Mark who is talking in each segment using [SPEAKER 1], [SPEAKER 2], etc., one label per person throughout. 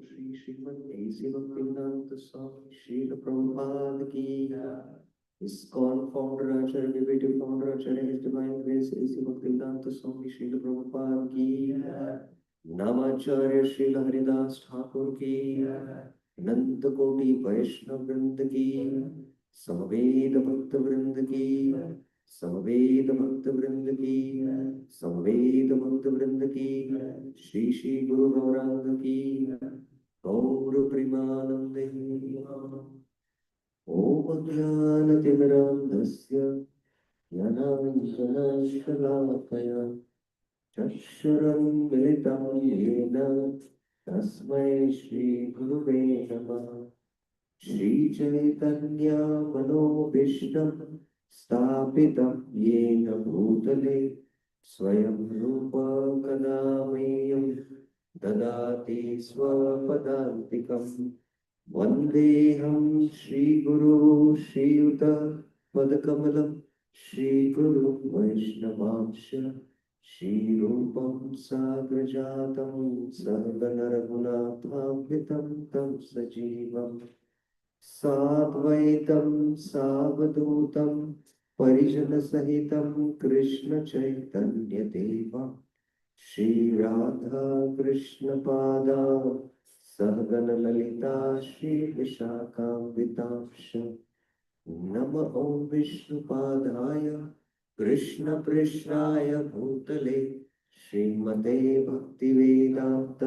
[SPEAKER 1] श्री श्रीमद ऐसी भक्तिवेदांत स्वामी श्रील प्रभुपाद की ISKCON founder Acharya Deputy founder Acharya His Divine Grace ऐसी भक्तिवेदांत स्वामी श्रील प्रभुपाद की नामाचार्य श्रील हरिदास ठाकुर की अनंत कोटि वैष्णव वृंद की समवेद भक्त वृंद की समवेद भक्त वृंद की समवेद भक्त वृंद की श्री श्री गुरु गौरांग की गौर प्रेमानंदे ओम ज्ञानतिमिरान्धस्य ज्ञानाञ्जनशलाकया चक्षुरुन्मिलितं येन तस्मै श्रीगुरुवे नमः श्रीचैतन्यमनोभीष्टं स्थापितं येन भूतले स्वयं रूप कदा मह्यं ददाति स्वपदान्तिकं वन्देऽहं श्रीगुरु श्रीयुत पदकमलं श्रीगुरु वैष्णवांश श्रीरूपं साग्रजातं सहगणरघुनाथान्वितं तं सजीवं साद्वैतं सावधूतं परिजनसहितं कृष्ण चैतन्यदेवं श्रीराधा कृष्णपादा सहगणललिता श्रीविशाखान्वितांश नमो विष्णुपादाय कृष्णपृष्ठाय भूतले श्रीमते भक्तिवेदांत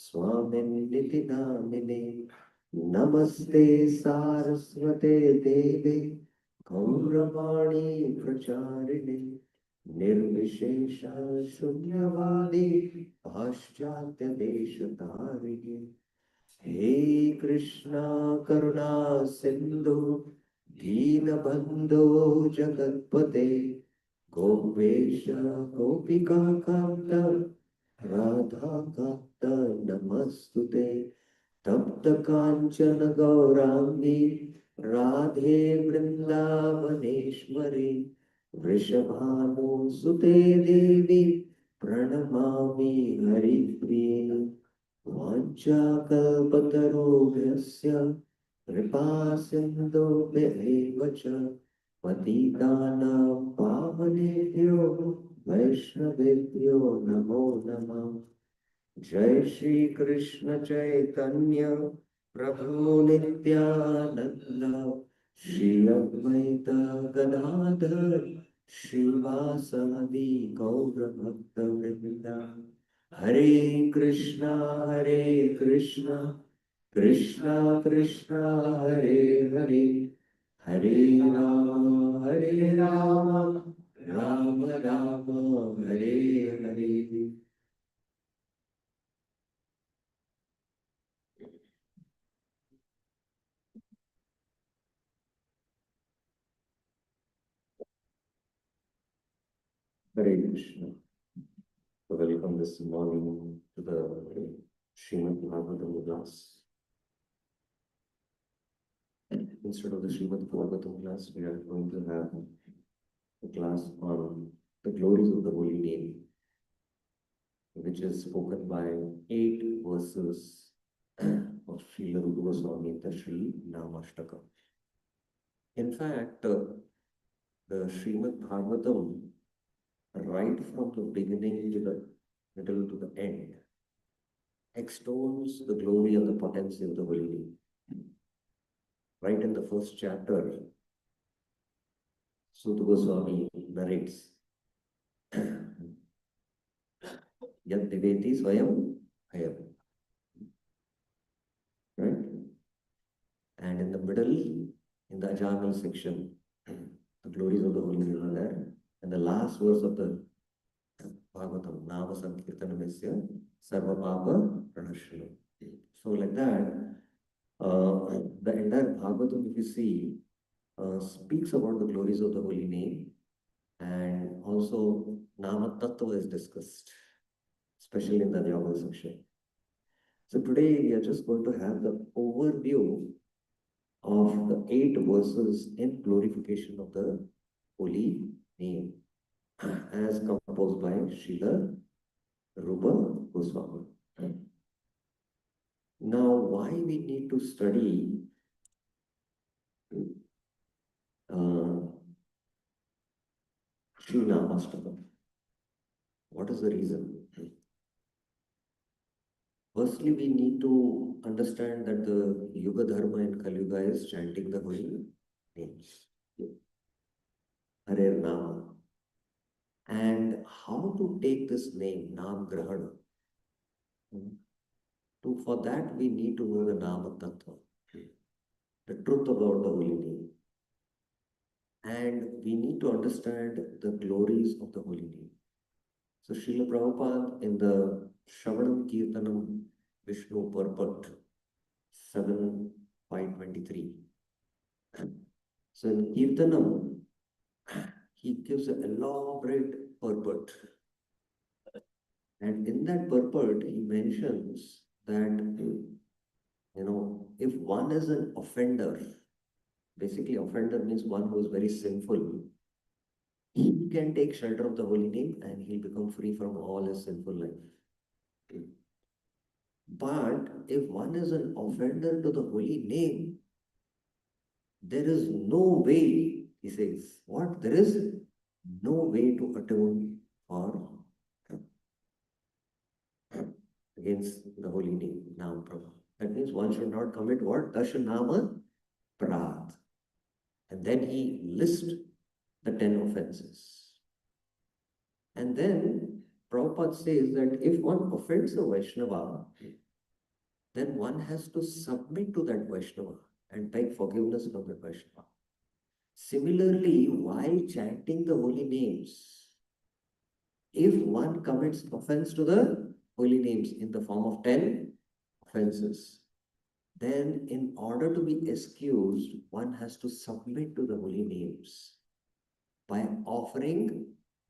[SPEAKER 1] स्वामिनिति नामिने नमस्ते सारस्वते देवे गौरवाणी प्रचारिणे निर्विशेष शून्यवादी पाश्चात्य देशतारिणे हे कृष्णा करुणा सिंधु दीनबंधो जगत्पते गोपेश गोपिका कांत राधा कांत नमस्तुते तप्त कांचन गौरांगी राधे वृंदावनेश्वरी वृषभानुसुते देवी प्रणमामि हरिप्रिये वाञ्छाकल्पतरुभ्यश्च वाञ्छाकल्पतरुभ्यश्च कृपा सिन्धुभ्यैव च पतितानां पावनेभ्यो वैष्णवेभ्यो नमो नमः। जय श्री कृष्ण चैतन्य प्रभु नित्यानंद श्री अद्वैत गदाधर श्रीवासादि गौर भक्त वृंदा। हरे Krishna Krishna Krishna Hare Hare Hare Ram Ram Ram Hare Hare. Hare Krishna. So welcome this morning to the Srimad Bhagavatam class. Instead of the Srimad Bhagavatam class, we are going to have a class on the glories of the holy name, which is spoken by 8 verses of Srila Rupa Goswami, the Sri Namastaka. In fact, the Srimad Bhagavatam, right from the beginning to the middle to the end, extols the glory and the potency of the holy name. Right in the first chapter, Suta Goswami narrates, Yad Diveti Swayam Hayam. Right? And in the middle, in the Ajanal section, the glories of the holy name are there. And the last verse of the Bhagavatam, Nama Sankirtanamesya Sarva Papa Pranashyanam. So like that, the entire Bhagavatam, if you see, speaks about the glories of the holy name, and also Nama Tattva is discussed, especially in the Yoga section. So today we are just going to have the overview of the 8 verses in glorification of the holy name as composed by Srila Rupa Goswami. Now, why we need to study Sri Namastaka? What is the reason? Firstly, we need to understand that the Yuga Dharma in Kali Yuga is chanting the holy names. Hare Nama. And how to take this name, Nam Grahana. For that, we need to know the Nama Tattva, the truth about the holy name. And we need to understand the glories of the holy name. So Srila Prabhupada in the Shravanam Kirtanam Vishnu Purport 7.523. So in Kirtanam, he gives an elaborate purport. And in that purport, he mentions that, if one is an offender, basically offender means one who is very sinful, he can take shelter of the holy name and he'll become free from all his sinful life. But if one is an offender to the holy name, there is no way, he says, what? There is no way to atone for against the holy name, Nam Prabha. That means one should not commit what? Dashanama Prath. And then he lists the 10 offenses. And then Prabhupada says that if one offends a Vaishnava, then one has to submit to that Vaishnava and beg forgiveness from that Vaishnava. Similarly, while chanting the holy names, if one commits offense to the holy names in the form of 10 offenses, then in order to be excused, one has to submit to the holy names by offering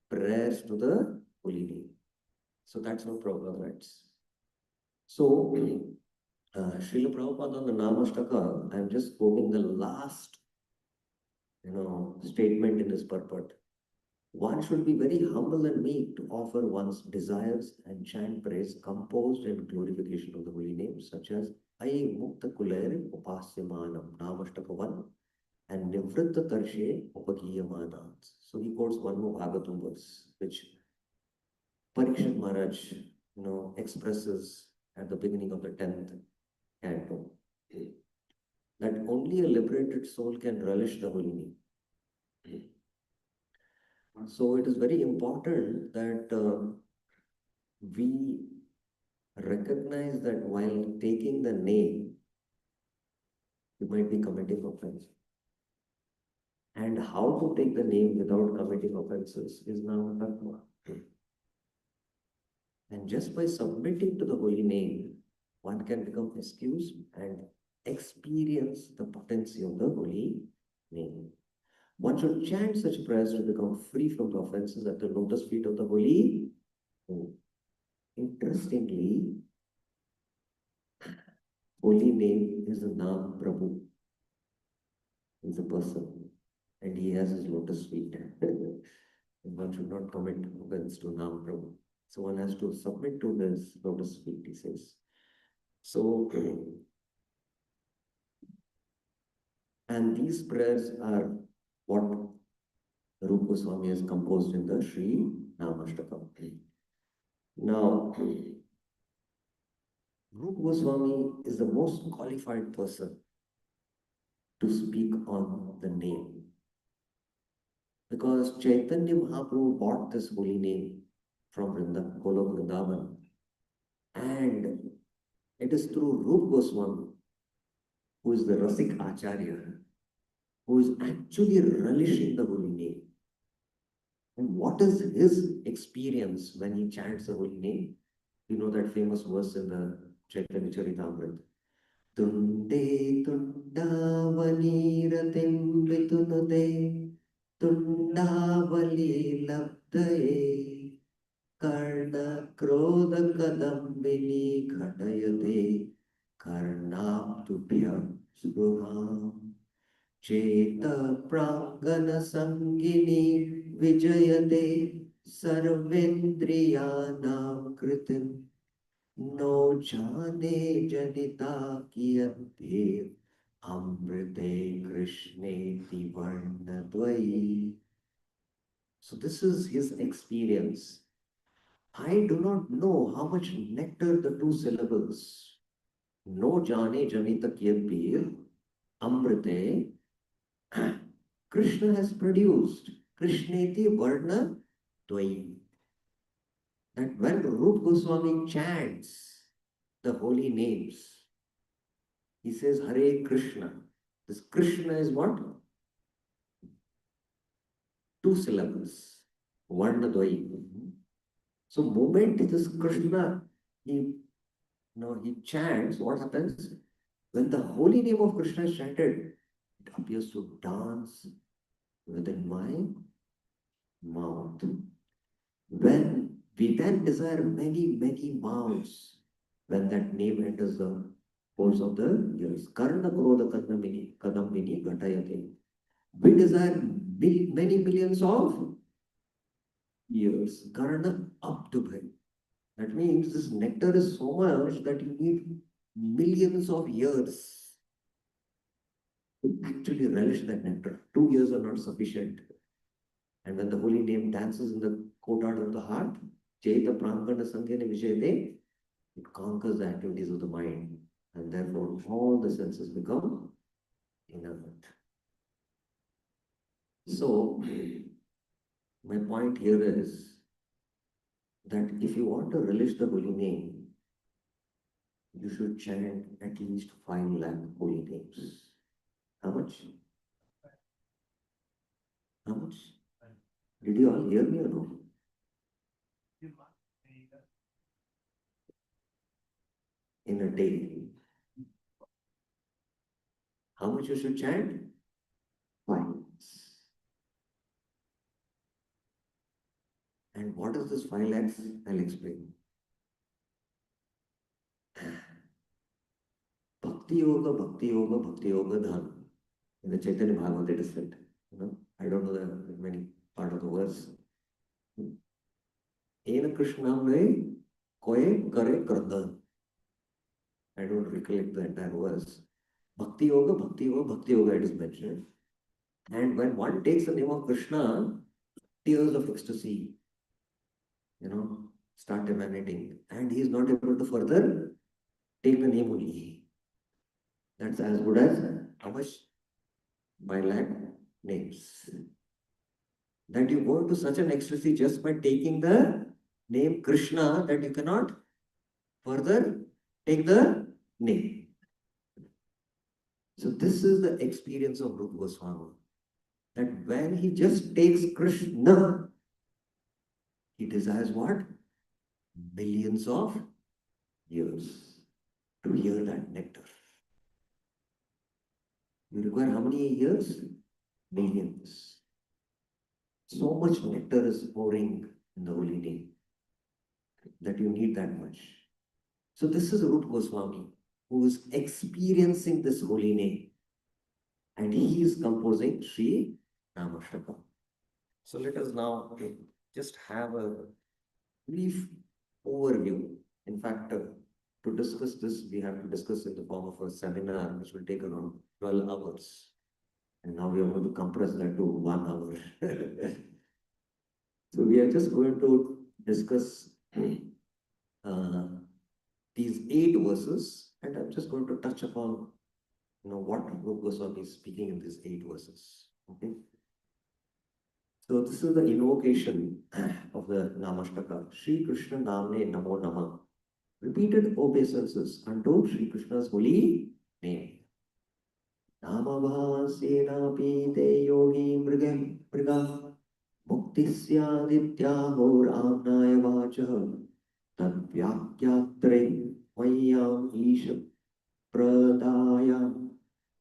[SPEAKER 1] prayers to the holy name. So that's how Prabhupada writes. So, Srila Prabhupada on the Namastaka, I'm just quoting the last, statement in his purport. One should be very humble and meek to offer one's desires and chant praise composed in glorification of the holy names, such as Ai Mukta Kulere Upasyamanam Namashtaka and Nivritta Tarshe Upagiyamanat. So he quotes one more Bhagavatam verse, which Parikshit Maharaj, expresses at the beginning of the 10th canto, that only a liberated soul can relish the holy name. So it is very important that we recognize that while taking the name, you might be committing offense. And how to take the name without committing offenses is now Dharma. And just by submitting to the holy name, one can become excused and experience the potency of the holy name. One should chant such prayers to become free from the offenses at the lotus feet of the holy name. Interestingly, holy name is the Nam Prabhu. He's a person and he has his lotus feet. One should not commit offense to Nam Prabhu. So one has to submit to his lotus feet, he says. So, and these prayers are what Rupa Goswami has composed in the Sri Namastakam. Now, Rupa Goswami is the most qualified person to speak on the name, because Chaitanya Mahaprabhu bought this holy name from Golok Vrindavan, and it is through Rupa Goswami, who is the Rasik Acharya, who is actually relishing the holy name. And what is his experience when he chants the holy name? You know that famous verse in the Chaitanya Charitamrita. Tunde tundavani ratim vitunade tundavali labdaye karna krodha kadambini ghadayade karnaptubhya subham Cheta prangana sangini vijayate sarvendriyanam kritim no jane janita kiyante amrite krishne tivarnadvai. So this is his experience. I do not know how much nectar the two syllables no jane janita kiyante amrite Krishna has produced. Krishneti Varna Dvai. That when Rup Goswami chants the holy names, he says Hare Krishna. This Krishna is what? Two syllables. Varna Dvai. So moment this Krishna, he chants, what happens? When the holy name of Krishna is chanted, it appears to dance within my mouth. When we then desire many, many mouths, when that name enters the course of the years, Karna Krodha Kadambini Gatayate. We desire many millions of years. Karna Abdubhai. That means this nectar is so much that you need millions of years to actually relish that nectar. 2 years are not sufficient. And when the holy name dances in the courtyard of the heart, Chaita Prangana Sangyana Vijayate, it conquers the activities of the mind. And therefore, all the senses become inert. So, my point here is that if you want to relish the holy name, you should chant at least 5 lakh holy names. How much? How much? Did you all hear me or no? In a day. How much you should chant? 5 lakhs. And what is this 5 lakhs? I'll explain. Bhakti Yoga, Bhakti Yoga, Bhakti Yoga Dhan. In the Chaitanya Bhagavad it is said. I don't know the many part of the verse. Ena Krishna me koye kare kardan. I don't recollect the entire verse. Bhakti yoga, bhakti yoga it is mentioned. And when one takes the name of Krishna, tears of ecstasy, start emanating. And he is not able to further take the name only. That's as good as how much? By lakh names. That you go to such an ecstasy just by taking the name Krishna that you cannot further take the name. So this is the experience of Rupa Goswami. That when he just takes Krishna, he desires what? Millions of years to hear that nectar. You require how many years? Millions. So much nectar is pouring in the holy name that you need that much. So this is Rupa Goswami who is experiencing this holy name, and he is composing Sri Namastaka. So let us now just have a brief overview. In fact, to discuss this, we have to discuss in the form of a seminar which will take around 12 hours. And now we are going to compress that to 1 hour. So we are just going to discuss these 8 verses, and I'm just going to touch upon what Rupa Goswami is speaking in these 8 verses. Okay. So this is the invocation of the Namastaka. Sri Krishna Namne Namo Nama. Repeated obeisances unto Sri Krishna's holy name. Namabhasenapi te yogi mriga muktisyadityaho ramnaya vacha tadvyakyatre mayam isha pradaya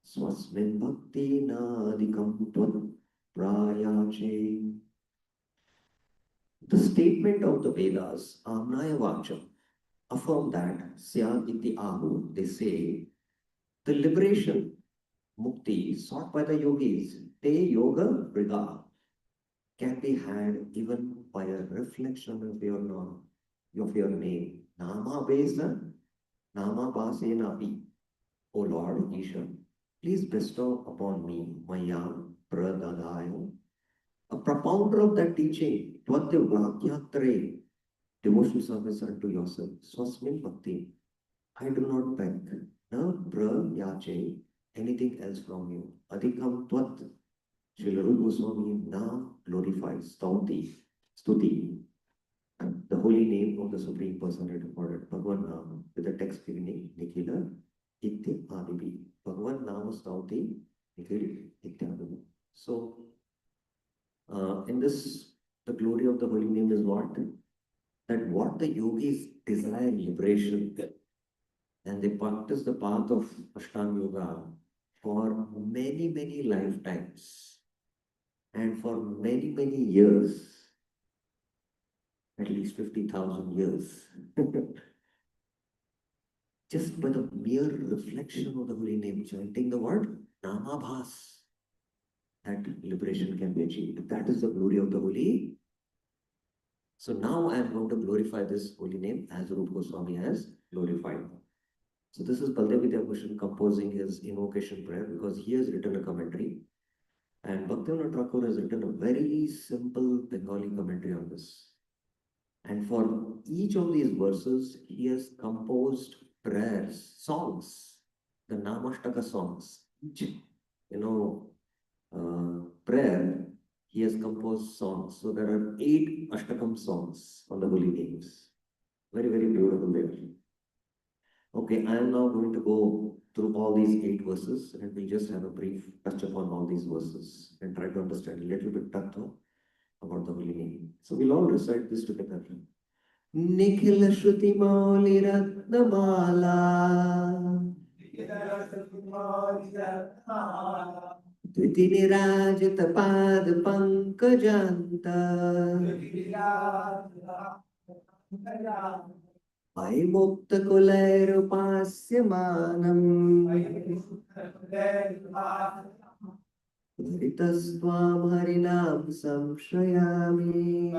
[SPEAKER 1] swasmin bhakti nadikam tvam prayache. The statement of the Vedas, Amnaya Vacha, affirm that Syad iti ahu, they say, the liberation, mukti, sought by the yogis, te yoga vriga, can be had even by a reflection of your name. Nama Besa, Nama Basenapi. O Lord Isha, please bestow upon me Maya Pradadaya, a propounder of that teaching, Tvatya Vakyatre, devotional service unto yourself. Swasmin Bhakti. I do not beg, na pra yache, anything else from you. Adhikam Tvat, Srila Rupa Goswami now glorifies Stuti, the holy name of the Supreme Personality of Godhead, Bhagavan Nam, with the text beginning Nikhila Itya Adibi. Bhagavan Nama Stauti Nikhil Itya. So, in this, the glory of the holy name is what? That what the yogis desire liberation, and they practice the path of Ashtanga Yoga for many, many lifetimes and for many, many years, at least 50,000 years. Just by the mere reflection of the holy name, chanting the word Namabhas, that liberation can be achieved. That is the glory of the holy. So now I am going to glorify this holy name as Rupa Goswami has glorified. So this is Baldev Vidyabhushan composing his invocation prayer, because he has written a commentary, and Bhaktivinoda Thakur has written a very simple Bengali commentary on this. And for each of these verses, he has composed prayers, songs, the Namashtaka songs. Each, prayer, he has composed songs. So there are 8 Ashtakam songs on the holy names. Very, very beautiful there. Okay, I am now going to go through all these 8 verses, and we'll just have a brief touch upon all these verses and try to understand a little bit tattva about the holy name. So we'll all recite this together. Nikhil Shruti Mauli Ratnamala Dviti Nirajita Pad Pankajanta Vaimukta Kulairupasyamanam Haritasvam harinam samshrayami.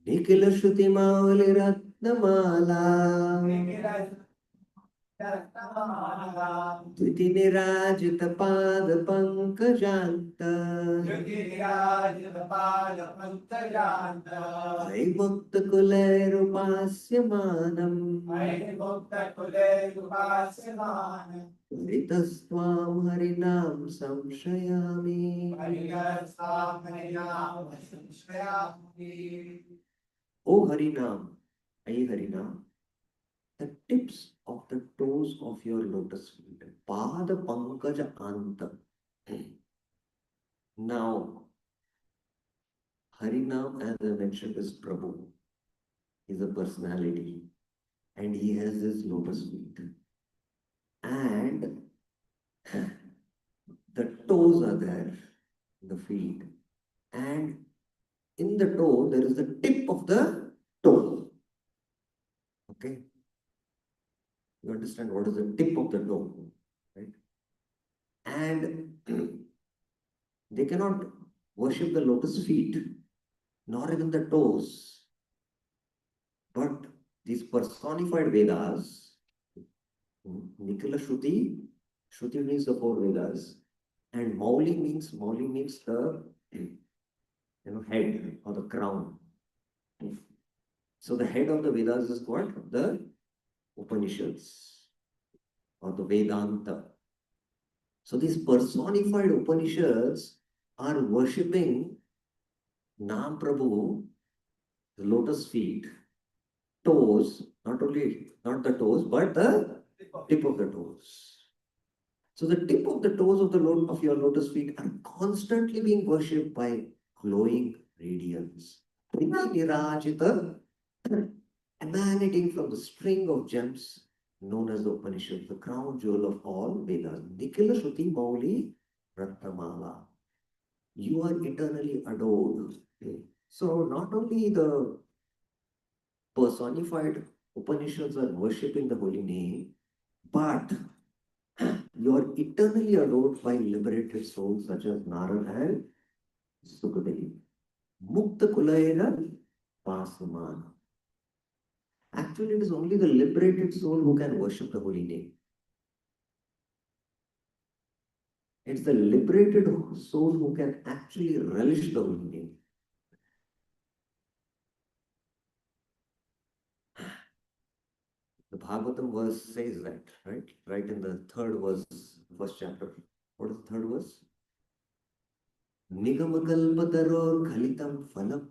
[SPEAKER 1] Nikhila shruti mauli ratnamala. Dhviti nirajita pada pankajanta. Hai mukta kulairupasymanam. Haritasvam harinam samshrayami. O Harinam, Ai Harinam, the tips of the toes of your lotus feet, Pada Pankaja Anta. Now, Harinam, as I mentioned, is Prabhu. He's a personality and he has his lotus feet. And the toes are there, the feet. And in the toe, there is the tip of the toe. Okay? You understand what is the tip of the toe, right? And they cannot worship the lotus feet, nor even the toes. But these personified Vedas, Nikila Shruti, Shruti means the four Vedas, and Mauli means the head or the crown. So the head of the Vedas is what? The Upanishads or the Vedanta. So these personified Upanishads are worshipping Nam Prabhu, the lotus feet, toes, not the toes, but the tip of the toes. So the tip of the toes of your lotus feet are constantly being worshipped by glowing radiance. Nirajita, emanating from the string of gems known as the Upanishad, the crown jewel of all Vedas. Nikhila Shruti Mauli Ratnamala. You are eternally adored. So not only the personified Upanishads are worshipping the holy name, but you are eternally adored by liberated souls such as Narad and Sukadeva. Mukta Kulaira Pasamana. Actually, it is only the liberated soul who can worship the holy name. It's the liberated soul who can actually relish the holy name. The Bhagavatam verse says that, right? Right in the third verse, first chapter. What is the third verse? Nigamakalpataror khalitam phalam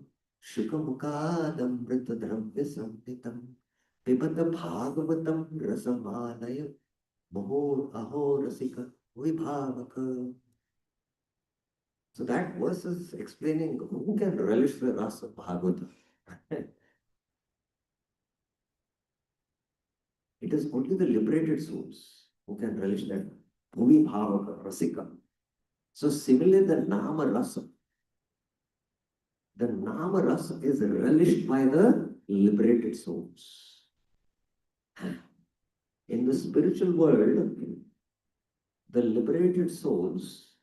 [SPEAKER 1] shukamukadam dravya samhitam pibata bhagavatam rasamalaya mahor ahorasika vibhavaka. So that verse is explaining who can relish the rasa of Bhagavatam. It is only the liberated souls who can relish that vibhavaka, rasika. So similarly, the Nama Rasa. The Nama Rasa is relished by the liberated souls. In the spiritual world, the liberated souls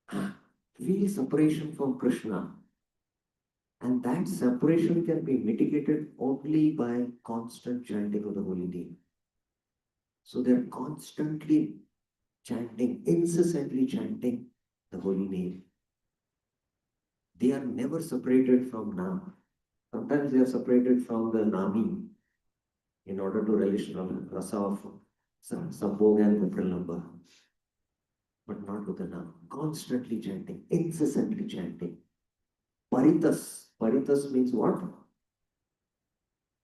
[SPEAKER 1] feel separation from Krishna. And that separation can be mitigated only by constant chanting of the holy name. So they're constantly chanting, incessantly chanting the holy name. They are never separated from Nam. Sometimes they are separated from the Nami in order to relish rasa of Sambhog and Vipralamba. But not with the Nam. Constantly chanting, incessantly chanting. Paritas. Paritas means what?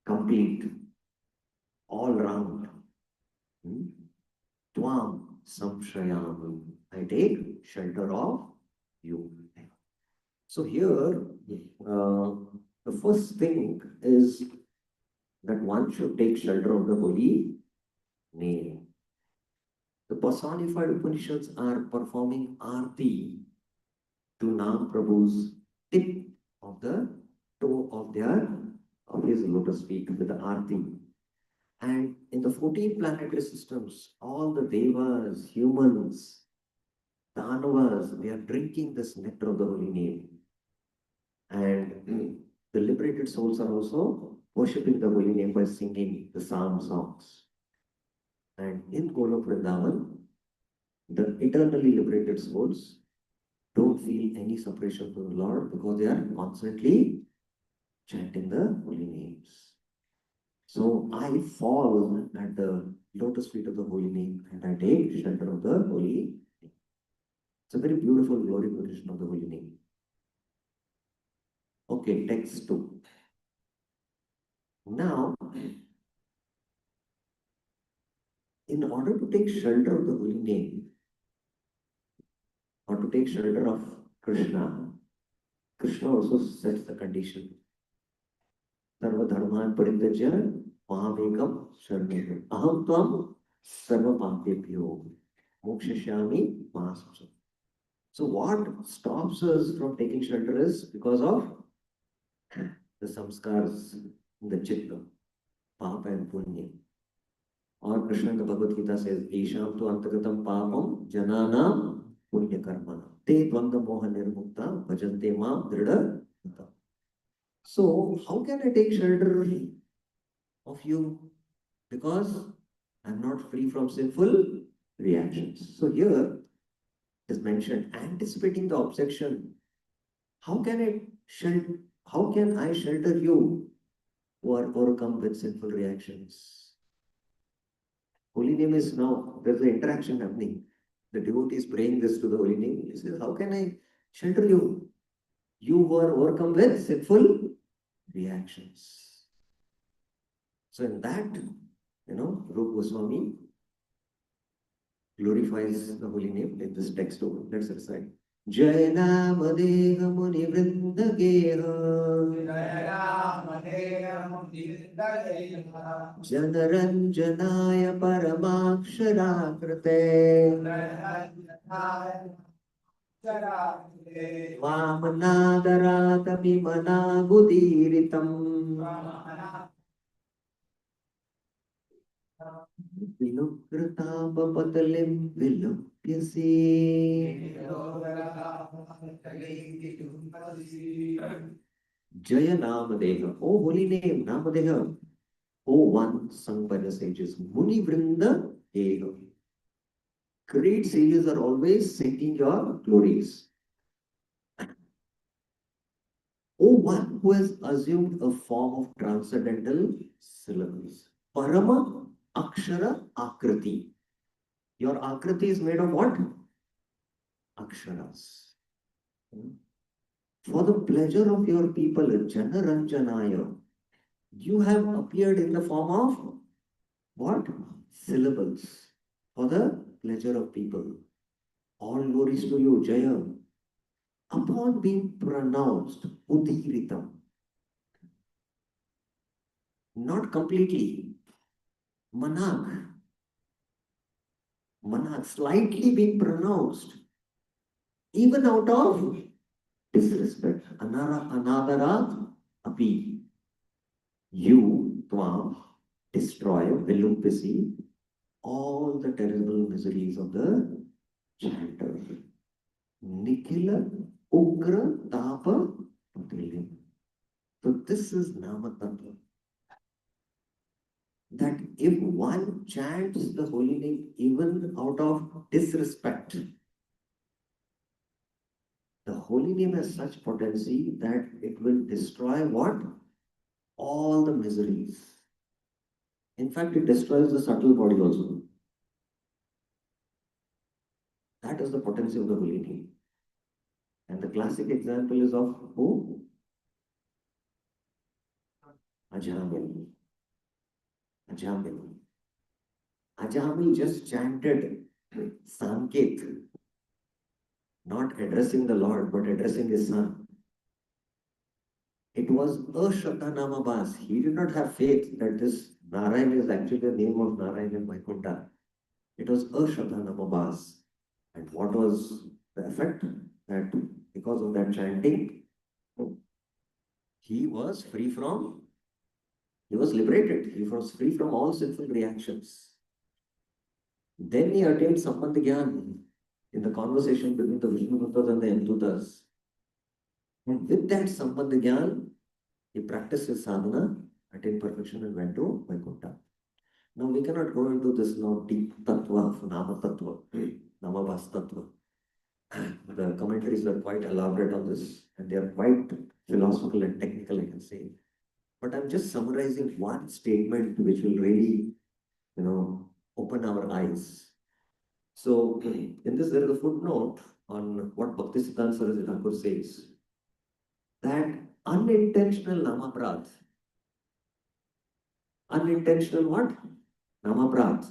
[SPEAKER 1] Complete. All round. Tvam samshrayam. I take shelter of you. So here, the first thing is that one should take shelter of the holy name. The personified Upanishads are performing arti to Nam Prabhu's tip of the toe of his lotus feet with the arti. And in the 14 planetary systems, all the devas, humans, Danavas, they are drinking this nectar of the holy name. And the liberated souls are also worshipping the holy name by singing the psalm songs. And in Golok Vrindavan, the eternally liberated souls don't feel any separation from the Lord because they are constantly chanting the holy names. So I fall at the lotus feet of the holy name and I take shelter of the holy name. It's a very beautiful glorification of the holy name. Okay, text 2. Now, in order to take shelter of the holy name or to take shelter of Krishna, Krishna also sets the condition. Sarva dharman parintajya mahamekam sharanam aham tvam sarva papebhyo mokshishyami mahasam. So what stops us from taking shelter is because of the samskars, the chitta, papa and punya. Or Krishna in the Bhagavad Gita says, Isham tu antagatam papam jananam punya karmana. Te dvanda moha nirmukta bhajante ma drida. So how can I take shelter of you? Because I'm not free from sinful reactions. So here is mentioned anticipating the objection. How can I shelter you who are overcome with sinful reactions? Holy name is now, there's an interaction happening. The devotee is praying this to the holy name. He says, how can I shelter you? You who are overcome with sinful reactions. So in that, Rupa Goswami glorifies the holy name in this text too. Let's recite. Jaya Namadeva Muni Vrinda Janaranjanaya Paramakshaраkrte Vamanadarat Vimanagudirtam Vinukrtabapatalim Vilupyasi Jaya Namadeva. Oh, holy name, Namadeva. Oh, one sung by the sages. Muni Vrinda Eva. Great sages are always singing your glories. Oh, one who has assumed a form of transcendental syllables. Parama Akshara Akriti. Your Akriti is made of what? Aksharas. For the pleasure of your people, Janaranjanaya, you have appeared in the form of what? Syllables. For the pleasure of people. All glories to you, Jaya. Upon being pronounced, Udiritam, not completely, Manak, slightly being pronounced, even out of disrespect, Anadarat Api, you, Tvam, destroy, Vilumpisi, all the terrible miseries of the chanter. Nikhila Ugra Tapa Patilim. So this is Namatattva. That if one chants the holy name even out of disrespect, the holy name has such potency that it will destroy what? All the miseries. In fact, it destroys the subtle body also. That is the potency of the holy name. And the classic example is of who? Ajamil. Ajamil just chanted Sanket, not addressing the Lord, but addressing his son. It was Ashraddha Namabhas. He did not have faith that this Narayan is actually the name of Narayan in Vaikuntha. It was Ashraddha Namabhas. And what was the effect? That because of that chanting, he was free from He was liberated. He was free from all sinful reactions. Then he attained Sambandh Gyan in the conversation between the Vishnu Duttas and the Yamdutas. And with that Sambandh Gyan, he practiced his sadhana, attained perfection, and went to Vaikuntha. Now we cannot go into this now deep tattva of Nama Tattva, Namabhas Tattva. The commentaries are quite elaborate on this, and they are quite philosophical and technical, I can say. But I'm just summarizing one statement which will really, open our eyes. So in this, there is a footnote on what Bhaktisiddhanta Saraswati Thakur says, that unintentional namaprad, unintentional what? Namaprad,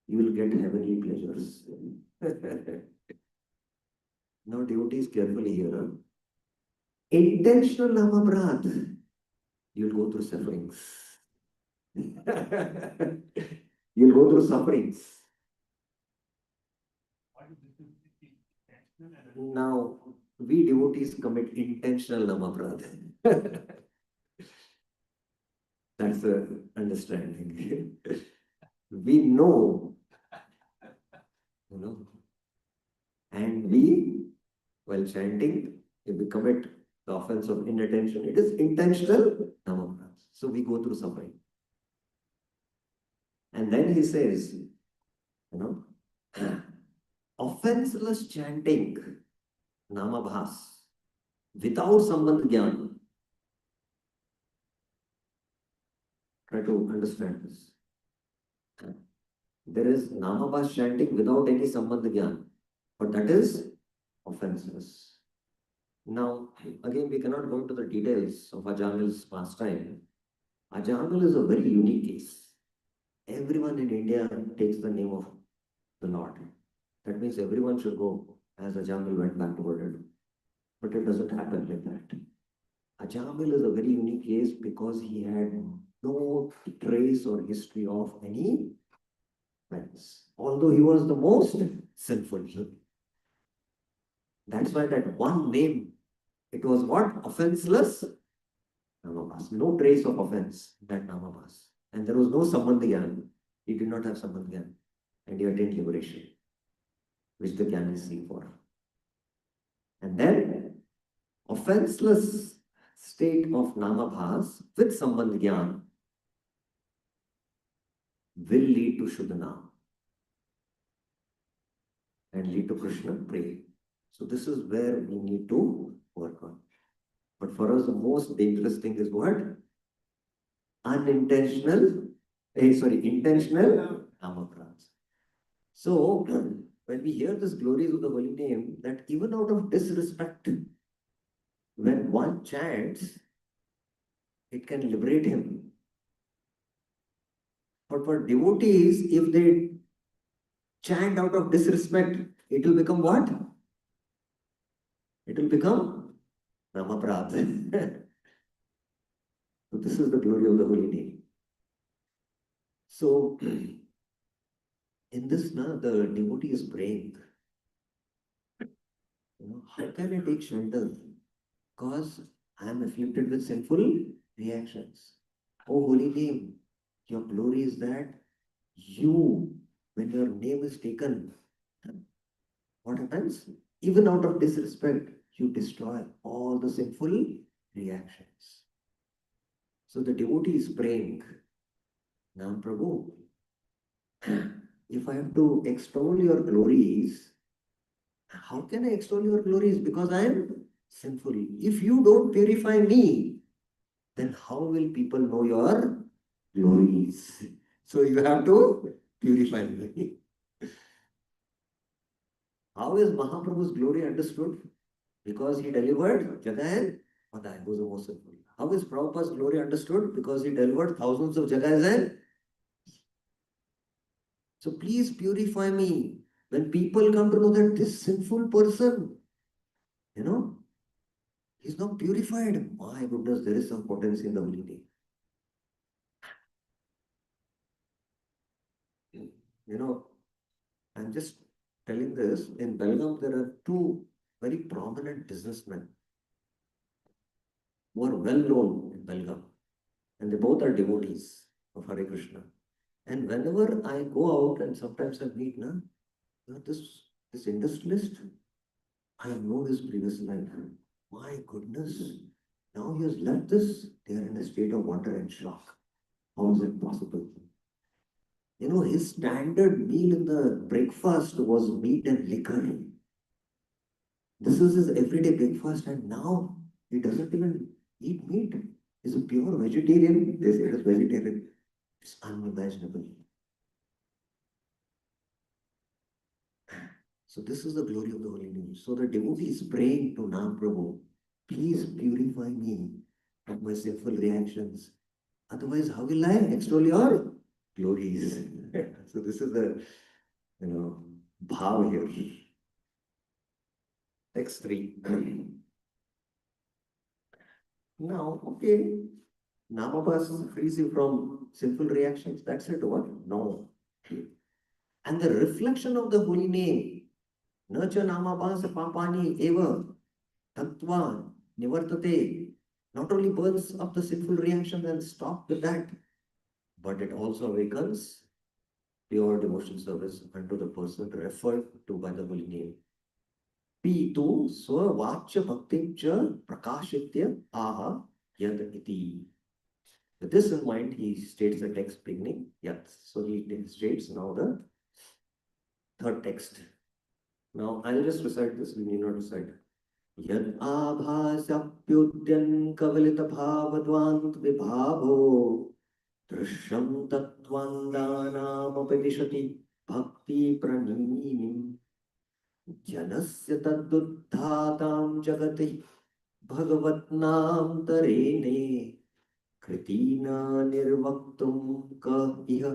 [SPEAKER 1] you will get heavenly pleasures. Now devotees carefully hear. Intentional namaprad, you'll go through sufferings. You'll go through sufferings. Now, we devotees commit intentional namaprad. That's the understanding. We know, and we, while chanting, if we commit the offense of inattention, it is intentional namaprad. So we go through suffering. And then he says, offenseless chanting, namabhas, without sambandh gyan. Try to understand this. There is namabhas chanting without any sambandh gyan, but that is offenseless. Now, again, we cannot go into the details of Ajamil's pastime. Ajamil is a very unique case. Everyone in India takes the name of the Lord. That means everyone should go as Ajamil went back to Godhead. But it doesn't happen like that. Ajamil is a very unique case because he had no trace or history of any offense, although he was the most sinful. That's why that one name, it was what? Offenseless Namabhas. No trace of offense, that Namabhas. And there was no Sambandh Gyan. He did not have Sambandh Gyan. And he attained liberation, which the Gyan is seen for. And then, offenseless state of Namabhas with Sambandh Gyan will lead to Shuddhana and lead to Krishna Priya. So this is where we need to work on. But for us, the most dangerous thing is what? Intentional namaprats. So, when we hear this glories of the holy name, that even out of disrespect, when one chants, it can liberate him. But for devotees, if they chant out of disrespect, it will become what? It will become namaprad. So this is the glory of the holy name. So, in this, the devotee is praying. How can I take shelter? Because I am afflicted with sinful reactions. Oh, holy name, your glory is that you, when your name is taken, what happens? Even out of disrespect, you destroy all the sinful reactions. So the devotee is praying, Nam Prabhu, if I have to extol your glories, how can I extol your glories? Because I am sinful. If you don't purify me, then how will people know your glories? So you have to purify me. How is Mahaprabhu's glory understood? Because he delivered Jagai and Madai, who was the most sinful. How is Prabhupada's glory understood? Because he delivered thousands of Jagais and. So please purify me. When people come to know that this sinful person, he's not purified. My goodness, there is some potency in the holy name. I'm just telling this. In Belgaum, there are two very prominent businessmen who are well known in Belgaum. and they both are devotees of Hare Krishna. And whenever I go out and sometimes I meet this industrialist, I have known his previous life. My goodness, now he has left this. They are in a state of wonder and shock. How is it possible? His standard meal in the breakfast was meat and liquor. This is his everyday breakfast, and now he doesn't even eat meat. He's a pure vegetarian. They say he's vegetarian. It's unimaginable. So this is the glory of the holy name. So the devotee is praying to Nam Prabhu, please purify me of my sinful reactions. Otherwise, how will I extol your glories? So this is the bhav here. Text 3. Now, okay, Namabhas frees you from sinful reactions. That's it, what? No. And the reflection of the holy name, Nacha Namabhas Papani Eva Tattva Nivartate, not only burns up the sinful reactions and stop with that, but it also awakens pure devotional service unto the person referred to by the holy name. P2 Swavachya Bhaktimcha Prakashitya Aha Yad Iti. With this in mind, he states the text beginning. Yes. So he states now the third text. Now I'll just recite this, we need not recite. Yad abhasapyudyan kavalita bhavadvant vibhavo drishyam tattvandanam apedishati bhakti pranimim janasya taduddhatam jagati bhagavatnam tarene kritina nirvaktum ka iha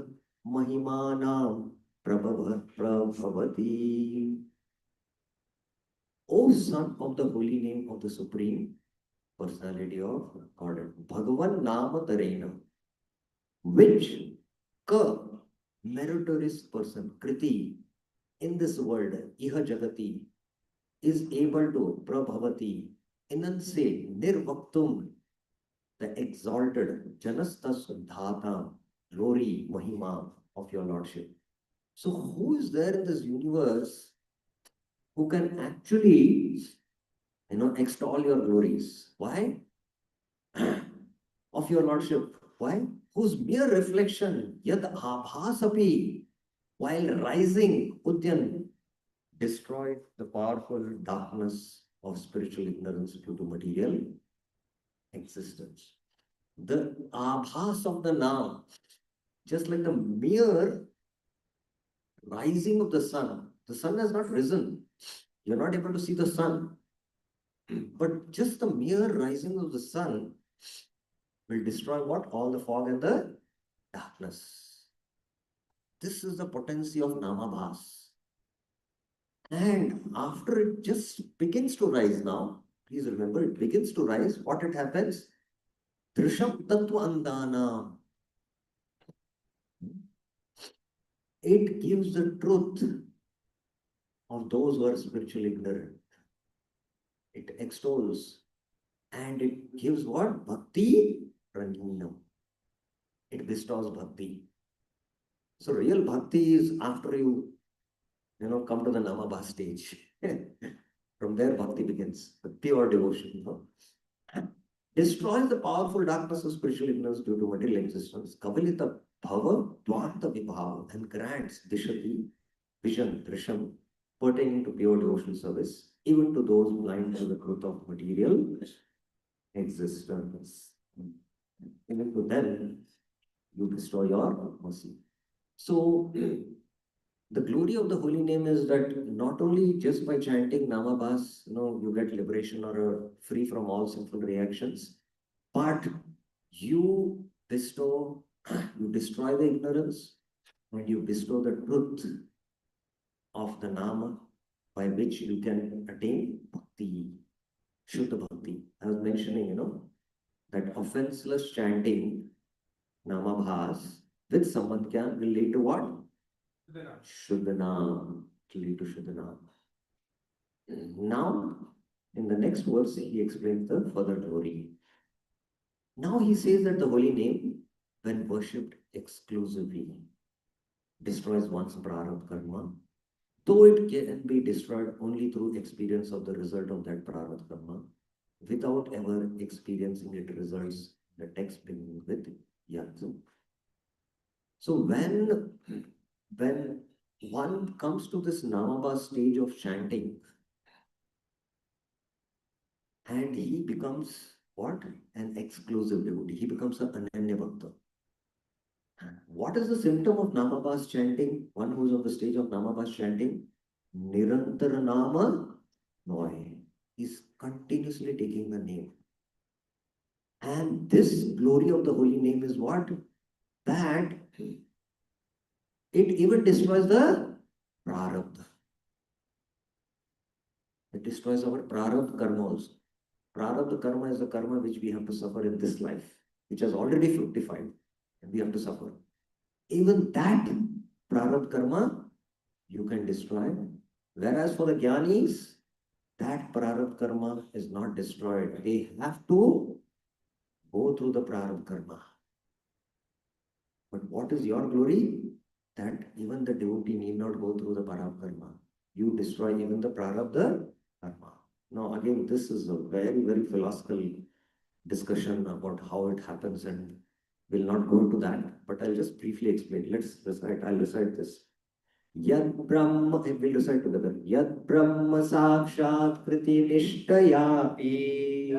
[SPEAKER 1] mahimanam prabhavati. O son of the holy name of the Supreme Personality of God, Bhagavan Nama Tarena, which ka meritorious person, Kriti, in this world, Iha Jagati, is able to Prabhavati, enunciate Nirvaktum, the exalted Janastas Dhata, glory, Mahima of your Lordship. So who is there in this universe who can actually, extol your glories? Why? Of your Lordship. Why? Whose mere reflection, yad abhasapi, while rising, Udyan, destroyed the powerful darkness of spiritual ignorance due to material existence. The abhas of the Naam, just like the mere rising of the sun has not risen. You're not able to see the sun. But just the mere rising of the sun will destroy what? All the fog and the darkness. This is the potency of Namabhas. And after it just begins to rise now, please remember, it begins to rise, what it happens? Drisham Tattva Andana. It gives the truth of those who are spiritually ignorant. It extols and it gives what? Bhakti Pranyanam. It bestows bhakti. So real bhakti is after you come to the Namabha stage. From there bhakti begins, the pure devotion. Destroys the powerful darkness of spiritual ignorance due to material existence. Kavalita Bhava Dvanta Vibhava, and grants Dishati, vision, Drisham, pertaining to pure devotional service, even to those blind to the truth of material existence. Even to them, you bestow your mercy. So, the glory of the holy name is that not only just by chanting Namabhas, you get liberation or free from all sinful reactions, but you bestow, you destroy the ignorance, and you bestow the truth of the Nama by which you can attain Bhakti, Shuddha Bhakti. I was mentioning, that offenseless chanting Namabhas with Samadhya will lead to what? Shuddhanam, to lead to Shuddhanam. Now, in the next verse, he explains the further glory. Now he says that the holy name, when worshipped exclusively, destroys one's prarabdha karma, though it can be destroyed only through experience of the result of that prarabdha karma, without ever experiencing its results, the text beginning with yat. So when one comes to this namaba stage of chanting, and he becomes what? An exclusive devotee. He becomes an Ananya Bhakta. What is the symptom of Namabhas chanting? One who is on the stage of Namabhas chanting, Nirantara Nama Noy. Is continuously taking the name. And this glory of the holy name is what? That it even destroys the prarabdha. It destroys our prarabdha karma also. Prarabdha karma is the karma which we have to suffer in this life, which has already fructified, and we have to suffer. Even that prarabdha karma you can destroy. Whereas for the jnanis, that prarabdha karma is not destroyed. They have to go through the prarabdha karma. But what is your glory? That even the devotee need not go through the prarabdha karma. You destroy even the prarabdha karma. Now again, this is a very, very philosophical discussion about how it happens, and we'll not go into that, but I'll just briefly explain. I'll recite this. Yad Brahma, we'll recite together. Yad Brahma Sakshat Kriti Nishtayapi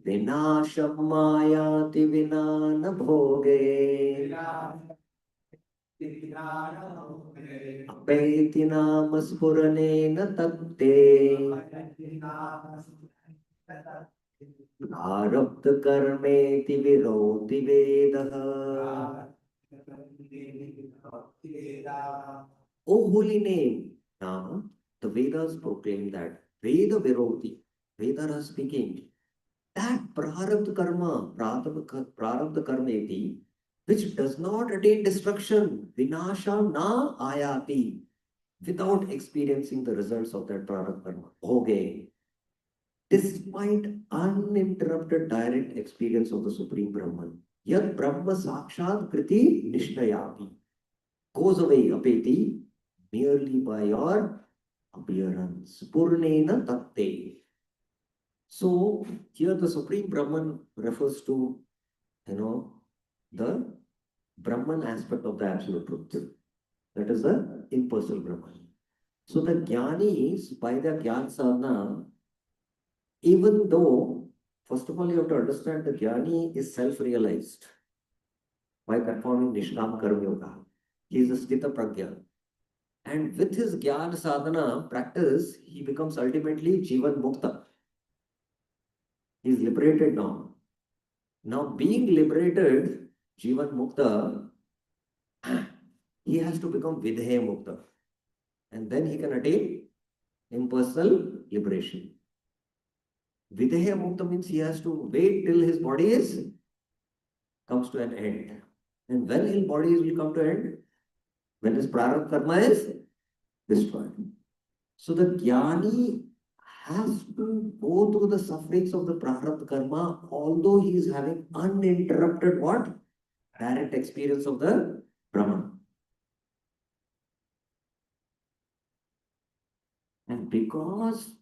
[SPEAKER 1] Vinasham Mayati Vinana Bhoge Apeti Nama Spuranena Tatte Prarabdha Karmeti Viroti Vedaha. O holy name, Nama, the Vedas proclaim that Veda Viroti, Vedas are speaking, that Prarabdha Karma, Prarabdha Karmeti, which does not attain destruction, Vinasha na ayati, without experiencing the results of that Prarabdha Karma. Okay. Despite uninterrupted direct experience of the Supreme Brahman, Yad Brahma Sakshat Kriti Nishtayapi goes away, apeti, merely by your appearance. Purnena Tatte. So here the Supreme Brahman refers to, the Brahman aspect of the Absolute Truth. That is the impersonal Brahman. So the Jnanis, by their Jnana sadhana, even though, first of all, you have to understand the Jnani is self-realized by performing Nishkam Karma Yoga. He is a Sthita Pragya. And with his Jnana sadhana practice, he becomes ultimately Jivan Mukta. He is liberated now. Now, being liberated, Jivan Mukta, he has to become Vidheya Mukta. And then he can attain impersonal liberation. Videha Mukta means he has to wait till his body comes to an end. And when his body will come to end? When his prarabdha karma is destroyed. So the jnani has to go through the sufferings of the prarabdha karma, although he is having uninterrupted what? Direct experience of the Brahman. And because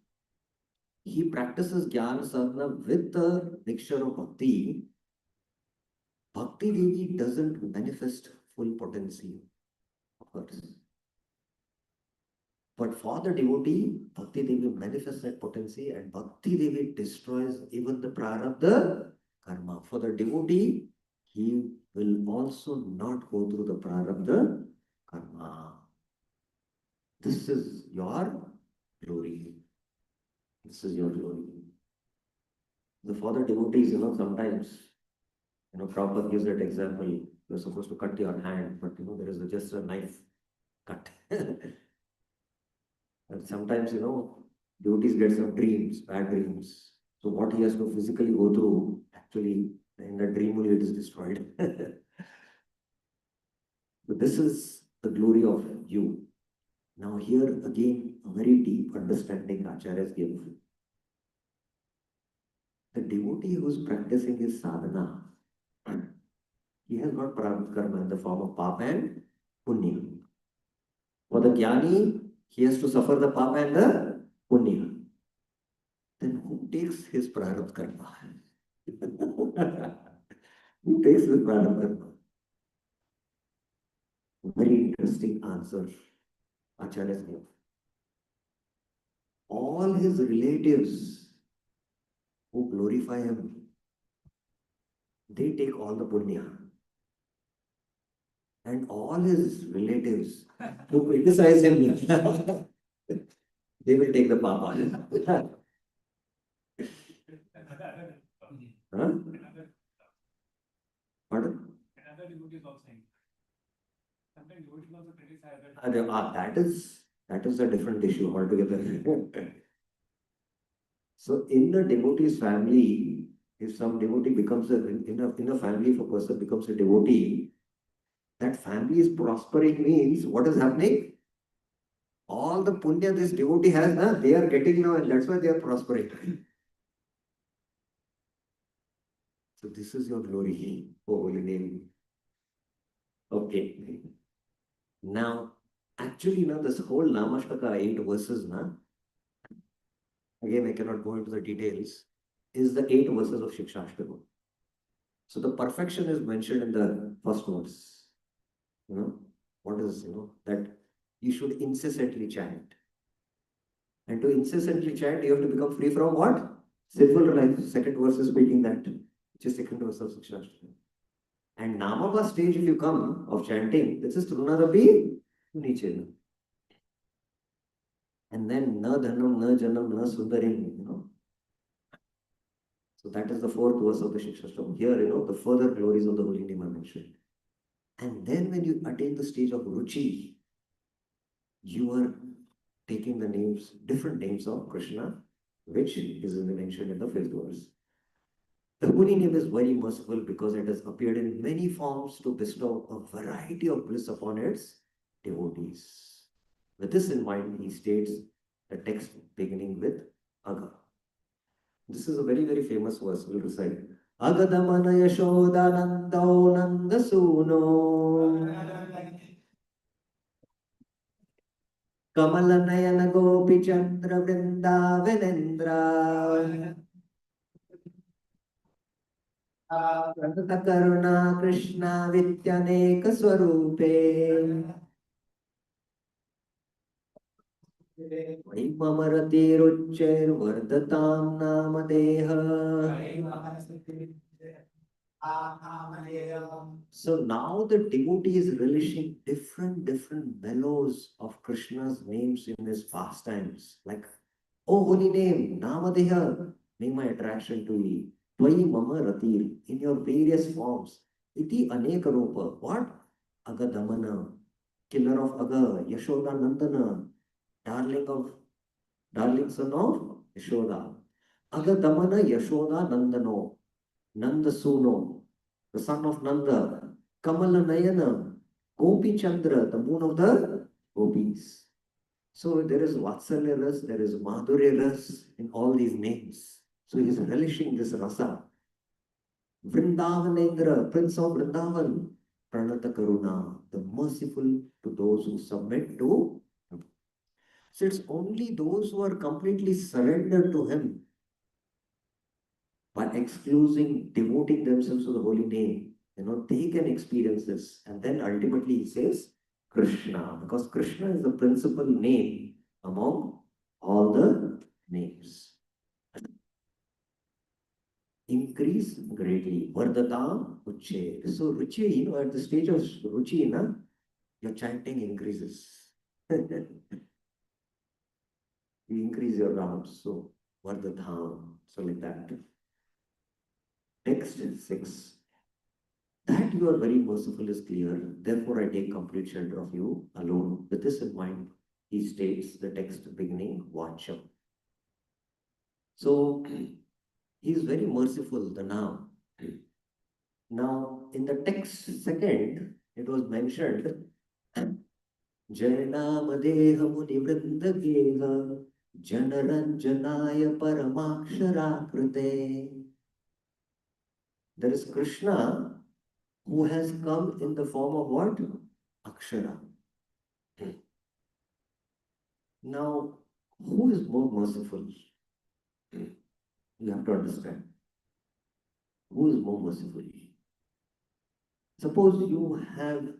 [SPEAKER 1] he practices jnana sadhana with the mixture of bhakti, Bhakti Devi doesn't manifest full potency of hers. But for the devotee, Bhakti Devi manifests that potency, and Bhakti Devi destroys even the prarabdha karma. For the devotee, he will also not go through the prarabdha karma. This is your glory. This is your glory. For the devotees, sometimes, Prabhupada gives that example. You're supposed to cut your hand, but there is just a knife cut. And sometimes, devotees get some dreams, bad dreams. So what he has to physically go through, actually, in the dream only it is destroyed. So this is the glory of you. Now here again, a very deep understanding Acharyas give. devotee who's practicing his sadhana, he has got prarabdha karma in the form of papa and punya. For the jnani, he has to suffer the papa and the punya. Then who takes his prarabdha karma? Who takes his prarabdha karma? Very interesting answer. Acharya gave. All his relatives who glorify him, they take all the punya. And all his relatives who criticize him, they will take the papa. Huh? Pardon? That is a different issue altogether. So in the devotee's family, if some devotee becomes in a family, if a person becomes a devotee, that family is prospering means what is happening? All the punya this devotee has, they are getting now, and that's why they are prospering. So this is your glory, oh holy name. Okay. Now, actually, this whole Namastaka 8 verses, again, I cannot go into the details, is the 8 verses of Shikshashtaka. So the perfection is mentioned in the first verse. What is, that you should incessantly chant. And to incessantly chant, you have to become free from what? Sinful life. Second verse is speaking that, which is second verse of Shikshashtaka. And Namava stage, if you come of chanting, this is Trunadapi Niche. And then Na Dhanam, Na Janam, Na Sundarim, So that is the fourth verse of the Shikshashtaka. Here, the further glories of the holy name are mentioned. And then when you attain the stage of Ruchi, you are taking the names, different names of Krishna, which is mentioned in the fifth verse. The holy name is very merciful because it has appeared in many forms to bestow a variety of bliss upon its devotees. With this in mind, he states the text beginning with Aga. This is a very, very famous verse. We'll recite. Agadamana Yashodanandau Nandasuno Kamalanayana Gopi Chandra Vrindavanendra Karuna Krishna Vityaneka Swarupe Vaimamaratir Uchchair Vardatam Namadeha. So now the devotee is relishing different mellows of Krishna's names in his pastimes. Like, oh holy name, Namadeha, make my attraction to thee. Tvai mama ratir, in your various forms. Iti aneka rupa. What? Agadamana, killer of Aga, Yashoda Nandana, darling son of Yashoda. Agadamana Yashoda Nandano, Nandasuno, the son of Nanda, Kamala Nayana, Gopi Chandra, the moon of the gopis. So there is Vatsalya Ras, there is Madhurya Ras in all these names. So he is relishing this rasa. Vrindavanendra, Prince of Vrindavan, Pranata Karuna, the merciful to those who submit to him. So it's only those who are completely surrendered to him by devoting themselves to the holy name, they can experience this. And then ultimately he says Krishna, because Krishna is the principal name among all the names. Increase greatly. Vardata Uche. So Ruchi, at the stage of Ruchi, your chanting increases. You increase your rounds. So Vardata. So like that. Text 6. That you are very merciful is clear. Therefore, I take complete shelter of you alone. With this in mind, he states the text beginning Vacham. So, he is very merciful, the now. Now, in the text second, it was mentioned Jayanamadeha Muni Vrindageha Janaranjanaya Paramakshaраkrite. There is Krishna who has come in the form of what? Akshara. Now, who is more merciful? You have to understand. Who is more merciful? Suppose you have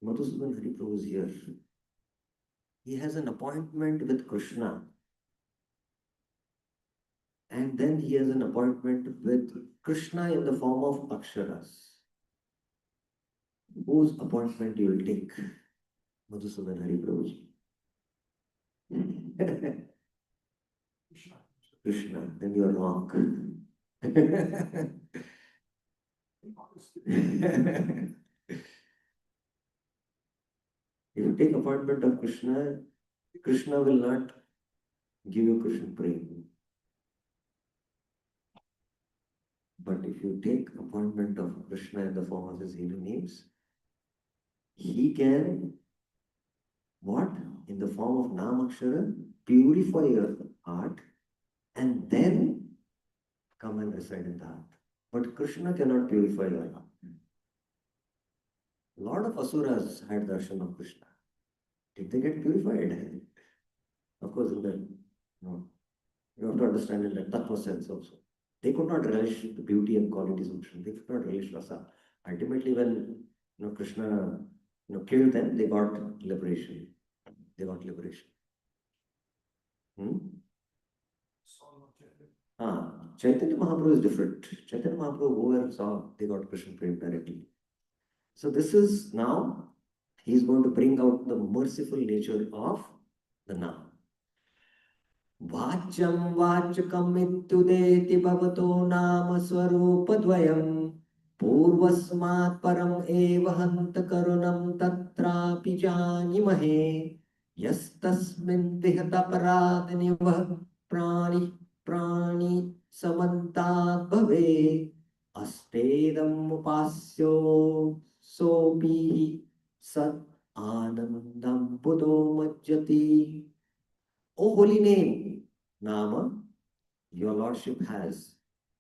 [SPEAKER 1] Madhusudan Hariprabhu is here. He has an appointment with Krishna. And then he has an appointment with Krishna in the form of Aksharas. Whose appointment you will take? Madhusudan Hariprabhu. Krishna, then you are wrong. If you take appointment of Krishna, Krishna will not give you Krishna prema. But if you take appointment of Krishna in the form of his healing names, he can, what? In the form of Namakshara, purify your heart and then come and reside in the heart. But Krishna cannot purify your heart. A lot of asuras had the darshan of Krishna. Did they get purified? Of course, no. You have to understand in the tattva sense also. They could not relish the beauty and qualities of Krishna. They could not relish rasa. Ultimately, when Krishna killed them, they got liberation. They got liberation. Chaitanya Mahaprabhu is different. Chaitanya Mahaprabhu, whoever saw, they got Krishna prema directly. So this is now, he is going to bring out the merciful nature of the Nam. Vacham vachakam ityudeti bhavato nama swarupadvayam purvasmat param eva hanta karunam tatrapi janimahe yastasmin vihata paradiniva prani samantat bhave astedam upasyo sopi sat anandam buddho majjati. O holy name, Nama, your Lordship has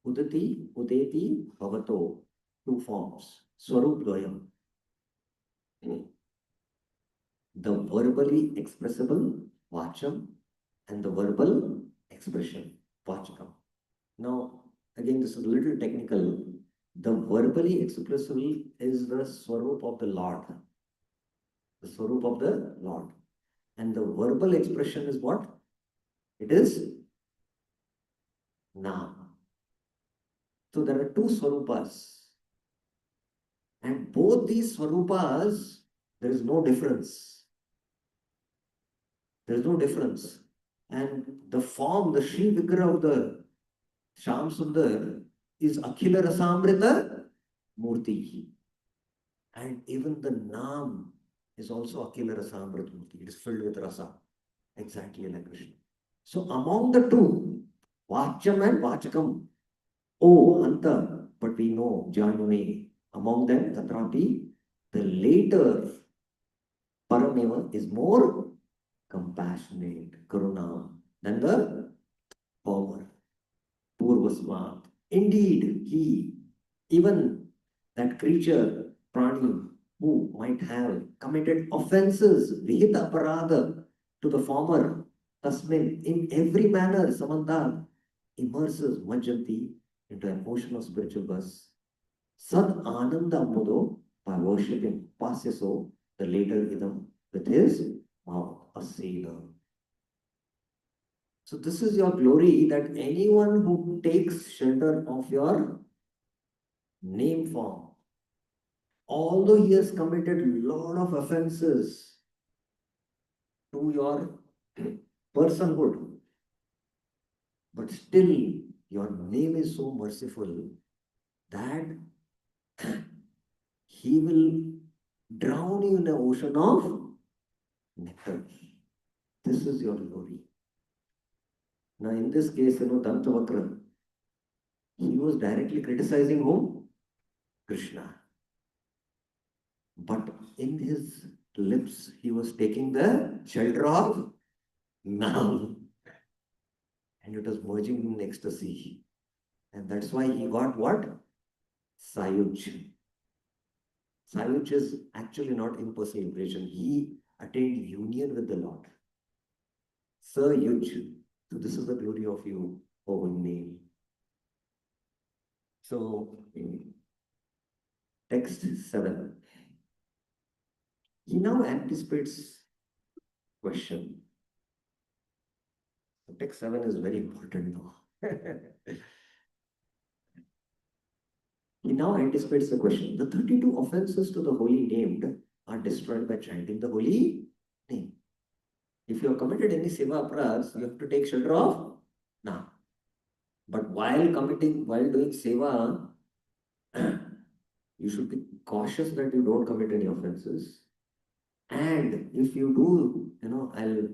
[SPEAKER 1] Udati, Udeti, Bhavato, two forms, Swarup Dvayam. The verbally expressible, Vacham, and the verbal expression, Vachakam. Now, again, this is a little technical. The verbally expressible is the Swarup of the Lord. The Swarup of the Lord. And the verbal expression is what? It is Nam. So there are two Swarupas. And both these Swarupas, there is no difference. There is no difference. And the form, the Shri Vigraha of the Shyam Sundar is Akhila Rasamrita Murti. And even the Nam is also Akhila Rasamrita Murti. It is filled with rasa. Exactly like Krishna. So among the two, Vacham and Vachakam, Anta, but we know, Janmane, among them, Tatrapi, the later Parameva is more compassionate, Karuna, than the former, Purvasmat. Indeed, he, even that creature, Prani, who might have committed offenses, Vihita Parada, to the former, Tasmin, in every manner, Samanta immerses Majjanti into an ocean of spiritual bliss. Sad Ananda Mudo, by worshipping Pasyaso, the later Idam, with his mouth, a sailor. So this is your glory, that anyone who takes shelter of your name form, although he has committed a lot of offenses to your personhood, but still your name is so merciful that he will drown you in an ocean of nectar. This is your glory. Now in this case, Dantavakra, he was directly criticizing whom? Krishna. But in his lips, he was taking the shelter of Nam. And it was merging in ecstasy. And that's why he got what? Sayuj. Sayuj is actually not impersonal liberation. He attained union with the Lord. Sayuj. So this is the glory of you, O holy name. So in text 7, he now anticipates question. So text 7 is very important now. He now anticipates the question. The 32 offenses to the holy named are destroyed by chanting the holy name. If you have committed any seva aparadhas, you have to take shelter of now. But while doing seva, you should be cautious that you don't commit any offenses. And if you do, I'll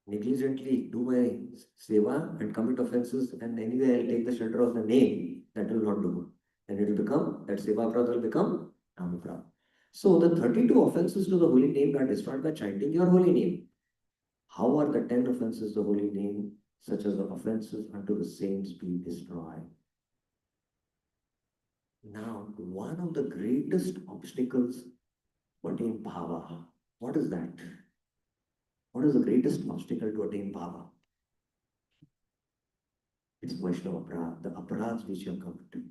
[SPEAKER 1] negligently do my seva and commit offenses, and anyway I'll take the shelter of the name, that will not do good. And it will become, that seva aparadha will become namaprad. So the 32 offenses to the holy name are destroyed by chanting your holy name. How are the 10 offenses to the holy name, such as the offenses unto the saints, be destroyed? Now, one of the greatest obstacles to attain bhava, what is that? What is the greatest obstacle to attain bhava? It's Vaishnava aparadha, the aparadhas which you have committed.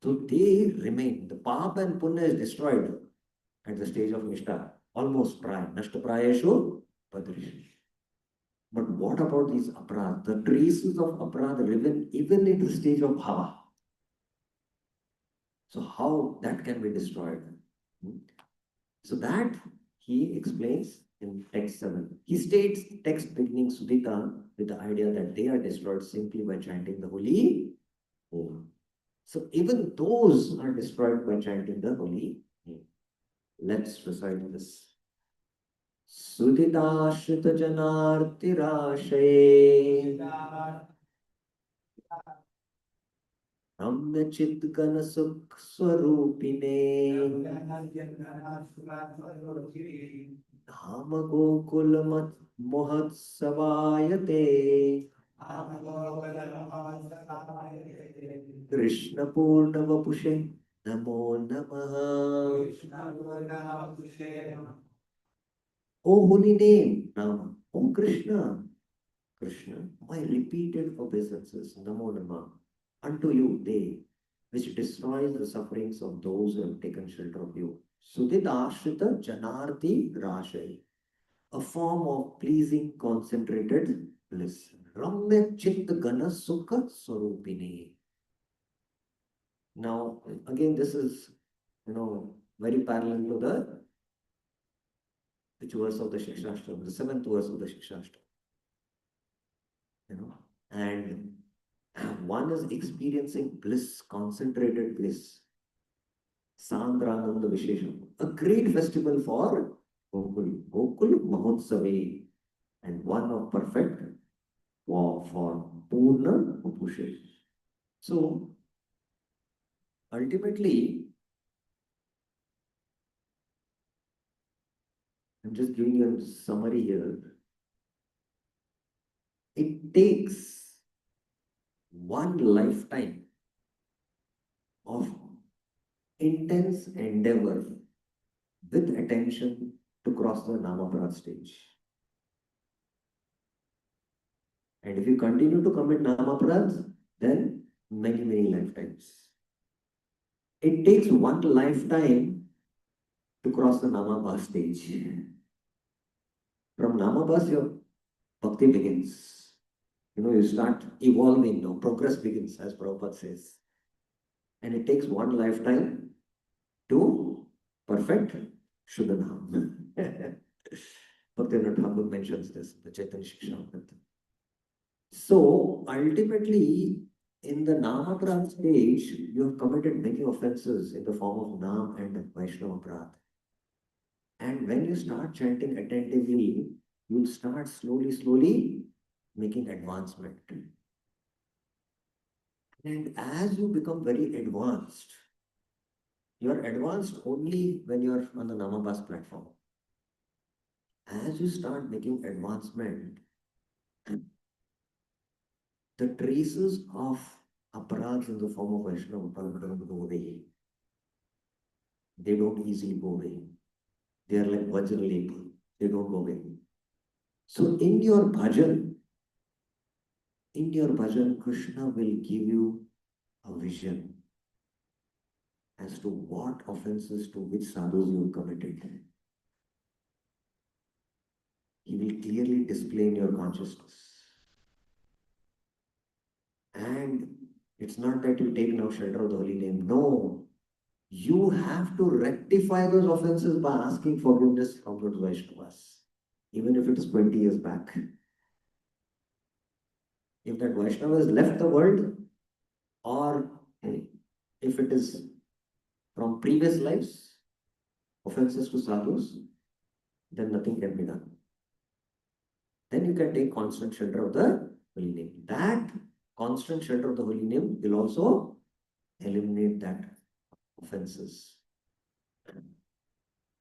[SPEAKER 1] So they remain. The papa and punya is destroyed at the stage of nishta, almost praya. Nashta prayeshu padrishu. But what about these aparadhas? The traces of aparadha remain even in the stage of bhava. So how that can be destroyed? So that he explains in text 7. He states text beginning Sudita with the idea that they are destroyed simply by chanting the holy name. So even those are destroyed by chanting the holy name. Let's recite this. Sudita janartirashe रम्य चित गण सुख स्वरूपिणे धाम गोकुल मत महोत्सवायते कृष्ण पूर्ण वपुषे नमो नमः. O holy name, Ram, O Krishna, Krishna, my repeated obeisances, Namo Namah, unto you they, which destroys the sufferings of those who have taken shelter of you. Sudidashrita Janarti Rashay, a form of pleasing concentrated bliss. Ramya Chit Gana Sukha Swarupini. Now, again, this is, very parallel to the which verse of the Shikshashtra, the 7th verse of the Shikshashtra. And one is experiencing bliss, concentrated bliss. Sandrananda Vishesham, a great festival for Gokul, Gokul Mahotsave, and one of perfect war for Purna Upushe. So, ultimately, I'm just giving you a summary here. It takes one lifetime of intense endeavor with attention to cross the Namaprad stage. And if you continue to commit Namaprads, then many, many lifetimes. It takes one lifetime to cross the Namabhas stage. From Namabhas, your bhakti begins. You start evolving, progress begins, as Prabhupada says. And it takes one lifetime to perfect Shuddhanam. Bhaktivinoda Thakur mentions this, the Chaitanya Shikshamrita. So ultimately, in the Namaprad stage, you have committed many offenses in the form of Nam and Vaishnava Prad. And when you start chanting attentively, you'll start slowly making advancement. And as you become very advanced, you're advanced only when you're on the Namabhas platform. As you start making advancement, the traces of Aparadhas in the form of Vaishnava don't go away. They don't easily go away. They are like Vajralepa. They don't go away. So in your bhajan, Krishna will give you a vision as to what offenses to which sadhus you have committed. He will clearly display in your consciousness. And it's not that you take now shelter of the holy name. No. You have to rectify those offenses by asking forgiveness from those Vaishnavas, even if it is 20 years back. If that Vaishnava has left the world, or if it is from previous lives, offenses to sadhus, then nothing can be done. Then you can take constant shelter of the holy name. That constant shelter of the holy name will also eliminate that offenses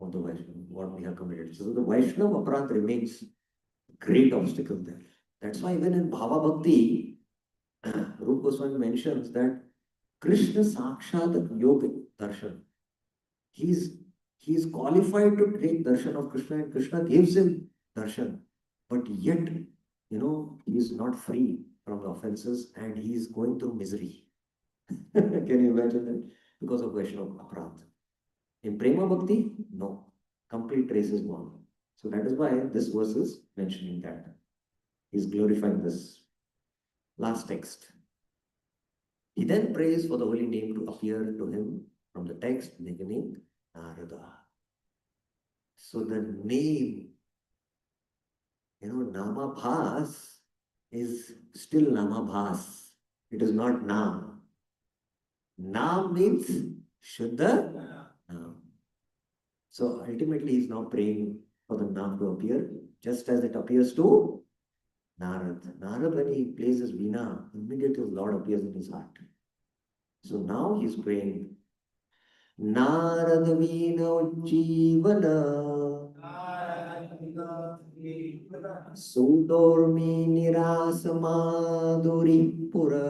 [SPEAKER 1] of the Vaishnava, what we have committed. So the Vaishnava aparadh remains a great obstacle there. That's why even in Bhava Bhakti, Rupa Goswami mentions that Krishna Sakshat Yoga Darshan. He's qualified to take darshan of Krishna, and Krishna gives him darshan. But yet, he is not free from the offenses and he is going through misery. Can you imagine that? Because of Vaishnava aparadh. In Prema Bhakti, no. Complete trace is gone. So that is why this verse is mentioning that. He's glorifying this. Last text. He then prays for the holy name to appear to him from the text beginning Narada. So the name, Namabhas is still Namabhas. It is not Nam. Nam means Shuddha Nam. So ultimately he is now praying for the Nam to appear, just as it appears to Narad. Narad, when he plays his Veena, immediately the Lord appears in his heart. So now he is praying, Narad Veena Ujjivana Sudormi Nirasa Madhuri Pura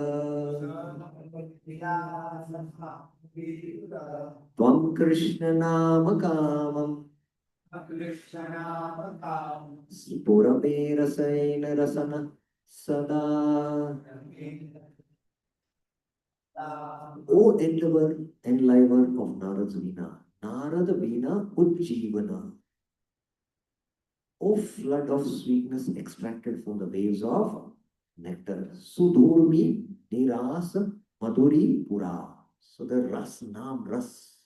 [SPEAKER 1] Tvam Krishna Nama Kamam Purame Rasaina Rasana Sada. O enliver of Narad's Veena, Narada Veena Ujjivana. O flood of sweetness extracted from the waves of nectar. Sudhurmi Niras Madhuri Pura. So the Ras, Nam, Ras.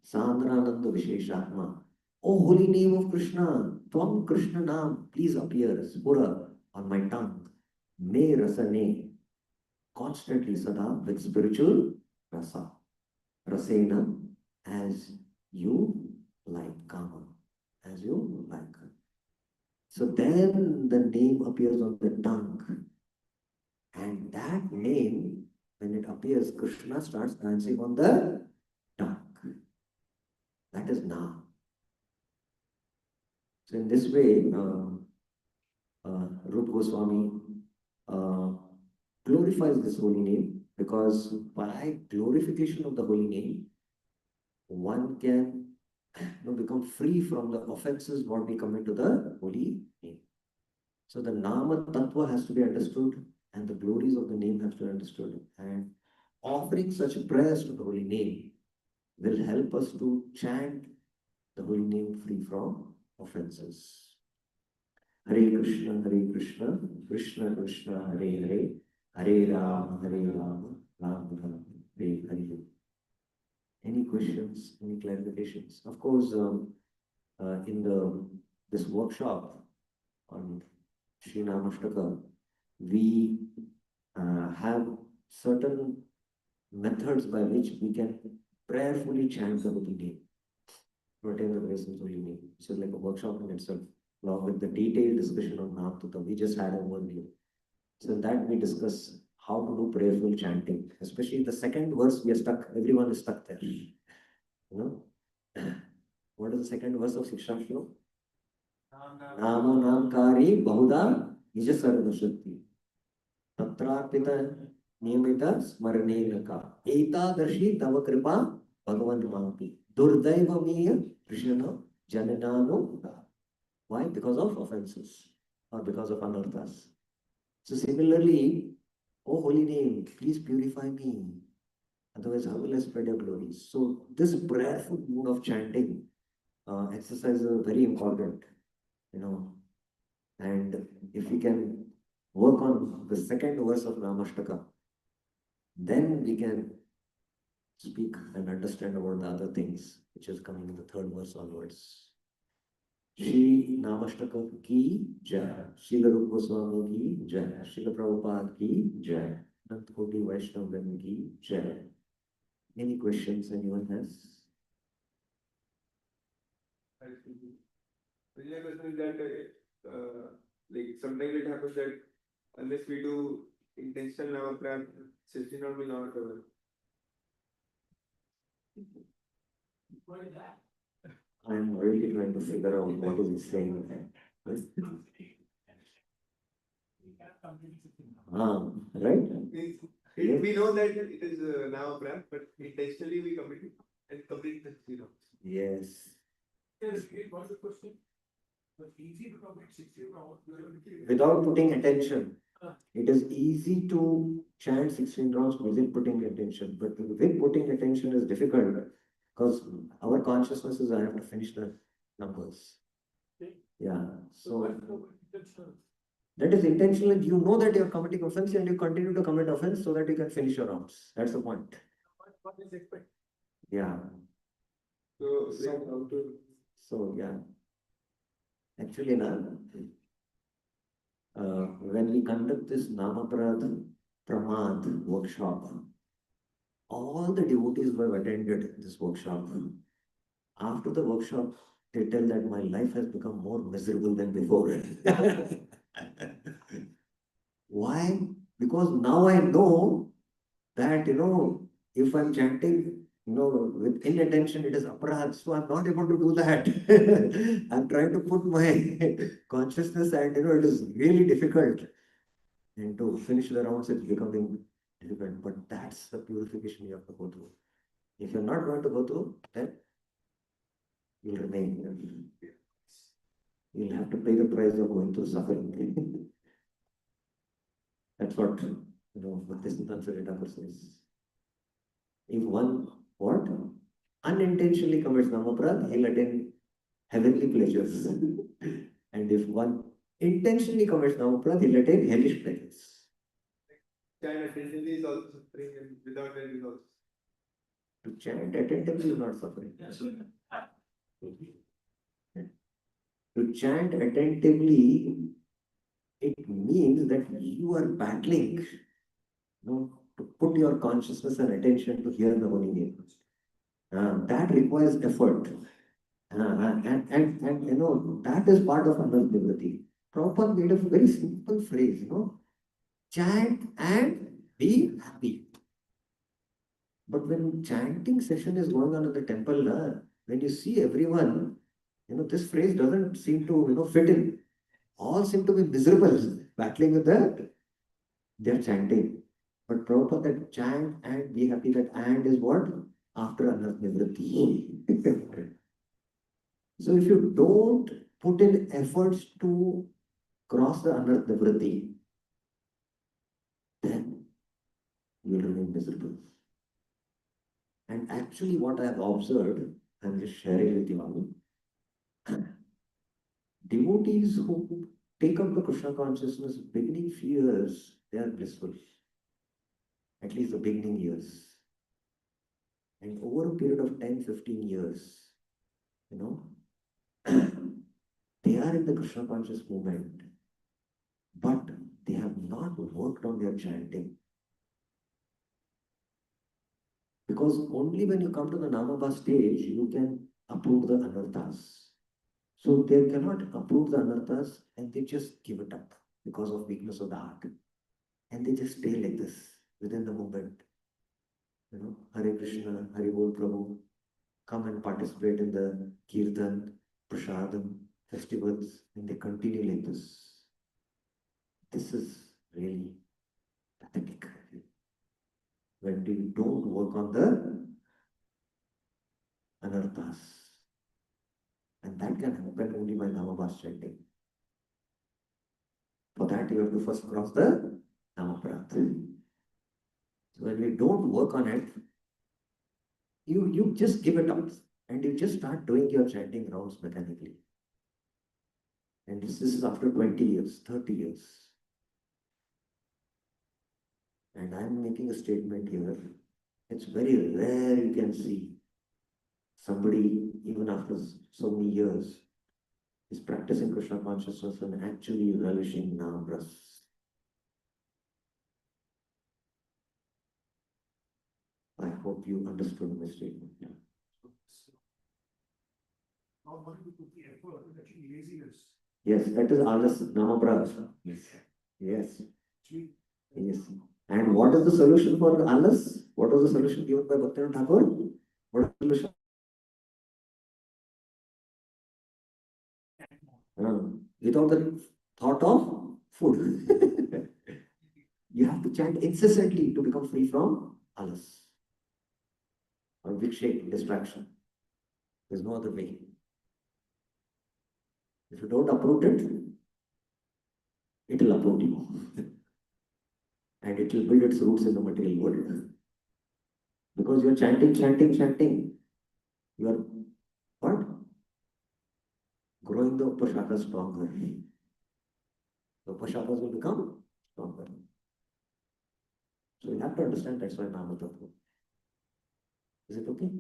[SPEAKER 1] Sandrananda Visheshatma. O holy name of Krishna, Tvam Krishna Nam, please appear, Spura, on my tongue. Me Rasane, constantly sada, with spiritual rasa. Rasena, as you like, Kama, as you like. So then the name appears on the tongue. And that name, when it appears, Krishna starts dancing on the tongue. That is Na. So in this way, Rupa Goswami glorifies this holy name, because by glorification of the holy name, one can become free from the offenses what we commit to the holy name. So the Nama Tattva has to be understood, and the glories of the name have to be understood. And offering such prayers to the holy name will help us to chant the holy name free from offenses. Hare Krishna, Krishna Krishna, Hare Hare, Hare Rama, Rama Rama, Hare Hare. Any questions, any clarifications? Of course, in this workshop on Sri Namastaka, we have certain methods by which we can prayerfully chant the holy name, whatever grace in holy name. Which is like a workshop in itself, along with the detailed discussion on Namtata we just had one day. So in that we discuss how to do prayerful chanting. Especially the second verse, we are stuck, everyone is stuck there. What is the second verse of Shiksha Shlok? Nama Namkari Bahuda Nija Sarva Shakti. Tatrapita Niyamita Smaranenaka. Etadashi Tava Kripa Bhagavan Mahapi. Durdaiva Miya Krishna Jananano. Why? Because of offenses or because of anarthas. So similarly, oh holy name, please purify me. Otherwise, how will I spread your glories? So this prayerful mood of chanting exercise is very important, you know. And if we can work on the second verse of Namastaka, then we can speak and understand about the other things which is coming in the third verse onwards. Shri Namashtaka ki jai, Srila Rupa Goswami ki jai, Srila Prabhupada ki jai, Anant Koti Vaishnavagam ki jai. Any questions anyone has?
[SPEAKER 2] The question is that like sometimes it happens that unless we do intentional Navaprath, 16 will not cover.
[SPEAKER 1] I'm really trying to figure out what is he saying. Right?
[SPEAKER 2] We know that it is Navaprath, but intentionally we commit it and complete the 16.
[SPEAKER 1] Yes.
[SPEAKER 2] Yes, what's the question? But easy to commit 16 rounds
[SPEAKER 1] Without putting attention. It is easy to chant 16 rounds without putting attention, but with putting attention is difficult because our consciousness is I have to finish the numbers. Yeah. So that is intentional. You know that you are committing offense and you continue to commit offense so that you can finish your rounds. That's the point.
[SPEAKER 2] What is expected?
[SPEAKER 1] Yeah.
[SPEAKER 2] So
[SPEAKER 1] yeah. Actually, when we conduct this Namaprad Pramad workshop, all the devotees who have attended this workshop, after the workshop, they tell that my life has become more miserable than before. Why? Because now I know that, if I'm chanting, with inattention, it is aparadh, so I'm not able to do that. I'm trying to put my consciousness and, it is really difficult. And to finish the rounds, it's becoming difficult. But that's the purification you have to go through. If you're not going to go through, then you'll remain. You'll have to pay the price of going through suffering. That's what, Bhaktisiddhanta Sarita says. If one, what? Unintentionally commits Namaprad, he'll attain heavenly pleasures. And if one intentionally commits Namaprad, he'll attain hellish pleasures.
[SPEAKER 2] chant attentively is also suffering, and without that is also.
[SPEAKER 1] To chant attentively is not suffering. To chant attentively, it means that you are battling, to put your consciousness and attention to hear the holy name. That requires effort. And that is part of anartha. Prabhupada made a very simple phrase, chant and be happy. But when chanting session is going on in the temple, when you see everyone, this phrase doesn't seem to, fit in. All seem to be miserable, battling with their chanting. But Prabhupada that chant and be happy, that and is what? After anartha. So if you don't put in efforts to cross the anartha, then you will remain miserable. And actually what I have observed, I'm just sharing with you, devotees who take up the Krishna consciousness beginning few years, they are blissful. At least the beginning years. And over a period of 10-15 years, they are in the Krishna conscious movement, but they have not worked on their chanting. Because only when you come to the Namabha stage, you can uproot the anarthas. So they cannot uproot the anarthas and they just give it up because of weakness of the heart. And they just stay like this within the movement. Hare Krishna, Hare Bol Prabhu, come and participate in the Kirtan, Prasadam, festivals, and they continue like this. This is really Pathetic. When we don't work on the anarthas. And that can happen only by Namabhas chanting. For that, you have to first cross the Namaprath. So when we don't work on it, you just give it up and you just start doing your chanting rounds mechanically. And this is after 20 years, 30 years. And I'm making a statement here. It's very rare you can see somebody, even after so many years, is practicing Krishna consciousness and actually relishing Namras. I hope you understood my statement. Yes, that is Alas Namapras. Yes. Yes. Yes. And what is the solution for Alas? What was the solution given by Bhaktivinoda Thakur? What is the solution? Without the thought of food. You have to chant incessantly to become free from Alas or vikshek, distraction. There's no other way. If you don't uproot it, it will uproot you. And it will build its roots in the material world. Because you're chanting, chanting, chanting. You are what? Growing the Upashakas stronger. The Upashakas will become stronger. So you have to understand that's why Namatattva. Is it okay?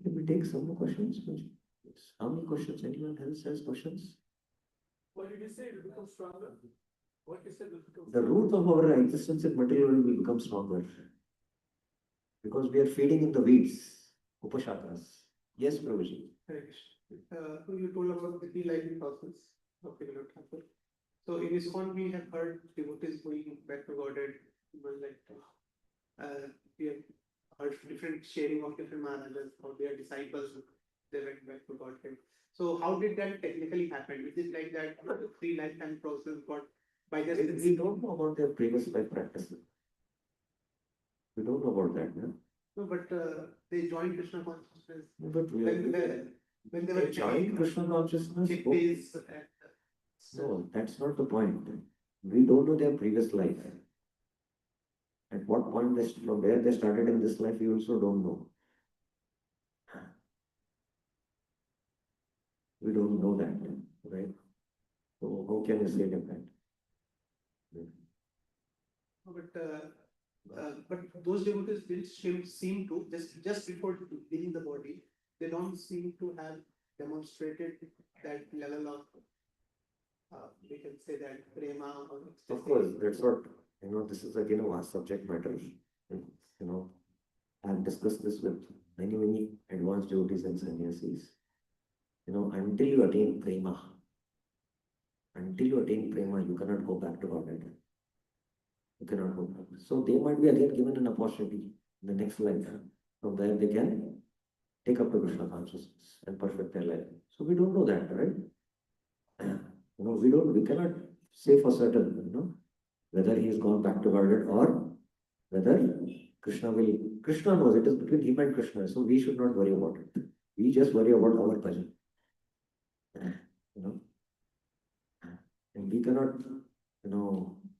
[SPEAKER 1] Let me take some more questions. Yes. How many questions? Anyone else has questions?
[SPEAKER 2] What did you say? It will become stronger? What you said will become
[SPEAKER 1] The roots of our existence in material world will become stronger. Because we are feeding in the weeds, Upashakas. Yes, Prabhuji.
[SPEAKER 2] You told about the relighting process of Bhaktivinoda Thakur. So in ISKCON we have heard devotees going back to Godhead, we have heard different sharing of different Maharajas or their disciples, they went back to Godhead. So how did that technically happen? Is it like that three lifetime process got by just
[SPEAKER 1] We don't know about their previous life practices. We don't know about that, no?
[SPEAKER 2] No, but they joined Krishna consciousness.
[SPEAKER 1] No, but
[SPEAKER 2] when they were
[SPEAKER 1] joined Krishna consciousness.
[SPEAKER 2] chippies,
[SPEAKER 1] No, that's not the point. We don't know their previous life. At what point from where they started in this life, we also don't know. We don't know that, right? So how can you say that?
[SPEAKER 2] But those devotees didn't seem to just before leaving the body, they don't seem to have demonstrated that level of we can say that prema or ecstasy.
[SPEAKER 1] Of course, that's what this is again a vast subject matter. I've discussed this with many advanced devotees and sannyasis. Until you attain prema, you cannot go back to Godhead. You cannot go back. So they might be again given an opportunity in the next life. From there they can take up the Krishna consciousness and perfect their life. So we don't know that, right? We cannot say for certain, whether he has gone back to Godhead or whether Krishna knows it is between him and Krishna. So we should not worry about it. We just worry about our bhajan. And we cannot,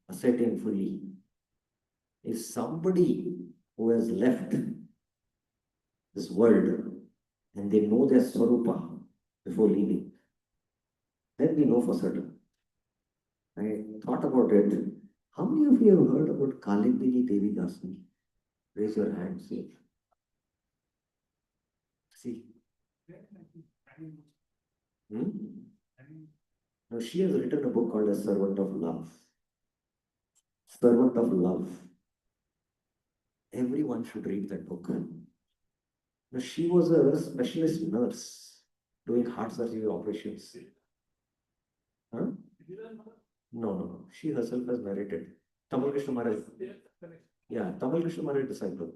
[SPEAKER 1] ascertain fully. If somebody who has left this world and they know their Swarupa before leaving, then we know for certain. I thought about it. How many of you have heard about Kalindini Devi Dasni? Raise your hand, see. See. Now she has written a book called A Servant of Love. Servant of Love. Everyone should read that book. Now she was a specialist nurse doing heart surgery operations. Huh? No. She herself has narrated. Tamal Krishna Maharaj. Yeah, Tamal Krishna Maharaj disciple.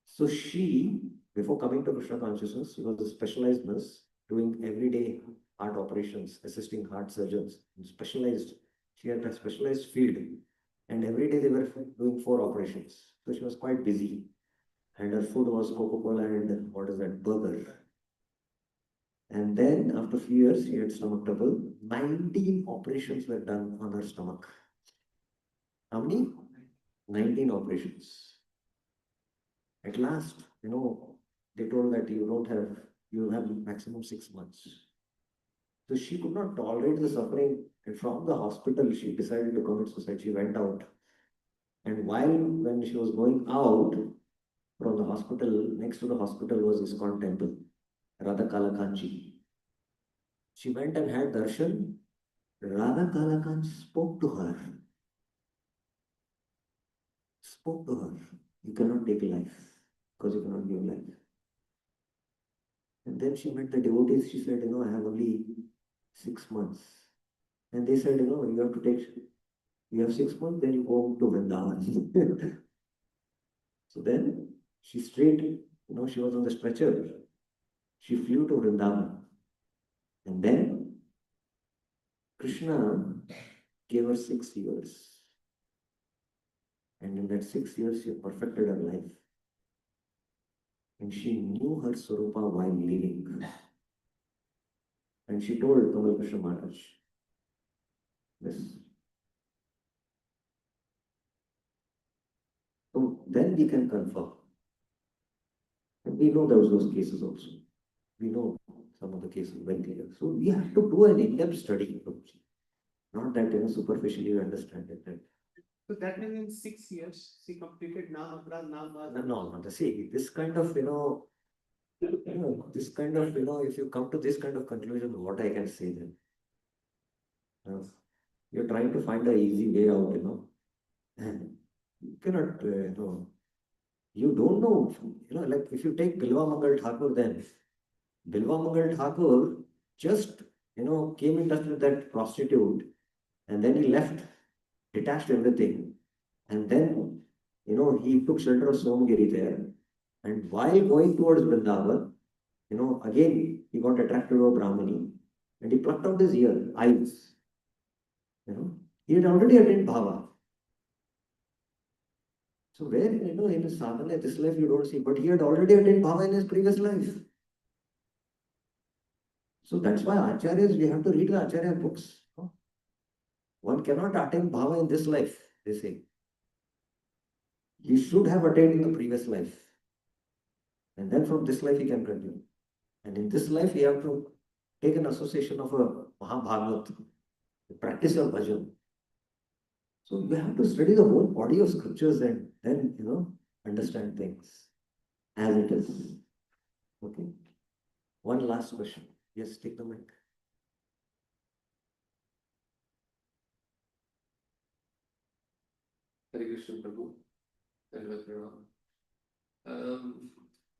[SPEAKER 1] So she, before coming to Krishna consciousness, she was a specialized nurse doing everyday heart operations, assisting heart surgeons. Specialized. She had a specialized field, and every day they were doing 4 operations. So she was quite busy. And her food was Coca-Cola and what is that, burger. And then after a few years, she had stomach trouble. 19 operations were done on her stomach. How many? 19 operations. At last, they told that you have maximum 6 months. So she could not tolerate the suffering. And from the hospital, she decided to commit suicide. She went out. And when she was going out from the hospital, next to the hospital was ISKCON temple, Radha Kalakanchi. She went and had darshan. Radha Kalakan spoke to her. Spoke to her. You cannot take life because you cannot give life. And then she met the devotees. She said, I have only 6 months. And they said, you have 6 months, then you go to Vrindavan. So then she she was on the stretcher. She flew to Vrindavan. And then Krishna gave her 6 years. And in that 6 years, she perfected her life. And she knew her Swarupa while living. And she told Kamal Krishna Maharaj, this. So then we can confirm. And we know those cases also. We know some of the cases very clear. So we have to do an in-depth study. Not that superficially you understand it.
[SPEAKER 2] So that means in 6 years, she completed Namapra, Namapra.
[SPEAKER 1] No. See, this kind of, if you come to this kind of conclusion, what I can say then? You're trying to find an easy way out, and you cannot, you don't know, like if you take Bilva Mangal Thakur then, Bilva Mangal Thakur just, came in touch with that prostitute and then he left, detached everything. And then, he took shelter of Somgiri there. And while going towards Vrindavan, again, he got attracted to a Brahmani and he plucked out his eyes. He had already attained Bhava. So where, in his sadhana, this life you don't see, but he had already attained Bhava in his previous life. So that's why Acharyas, we have to read the Acharya books. One cannot attain Bhava in this life, they say. He should have attained in the previous life. And then from this life he can continue. And in this life, you have to take an association of a Mahabhagavat, practice your bhajan. So we have to study the whole body of scriptures and then, understand things as it is. Okay. One last question. Yes, take the mic.
[SPEAKER 3] Hare Krishna Prabhu.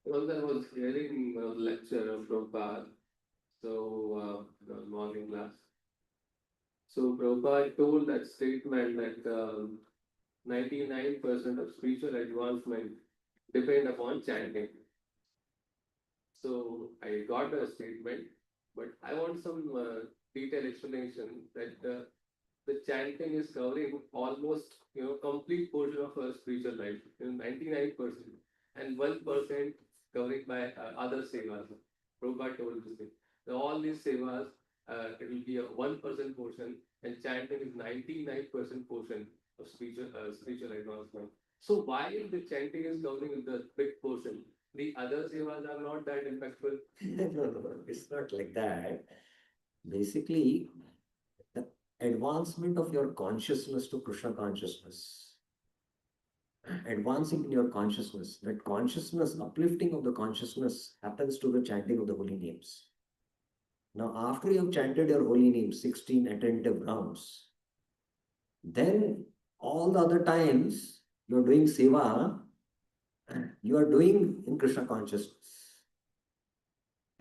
[SPEAKER 3] Once I was hearing a lecture of Prabhupada, morning class. So Prabhupada told that statement that 99% of spiritual advancement depend upon chanting. So I got a statement, but I want some detailed explanation that the chanting is covering almost complete portion of our spiritual life, 99%, and 1% covering by other sevas. Prabhupada told this thing. So all these sevas, it will be a 1% portion, and chanting is 99% portion of spiritual advancement. So while the chanting is covering the big portion, the other sevas are not that impactful.
[SPEAKER 1] No, it's not like that. Basically, the advancement of your consciousness to Krishna consciousness, advancing in your consciousness, that consciousness, uplifting of the consciousness happens to the chanting of the holy names. Now, after you have chanted your holy names, 16 attentive rounds, then all the other times you are doing seva, you are doing in Krishna consciousness.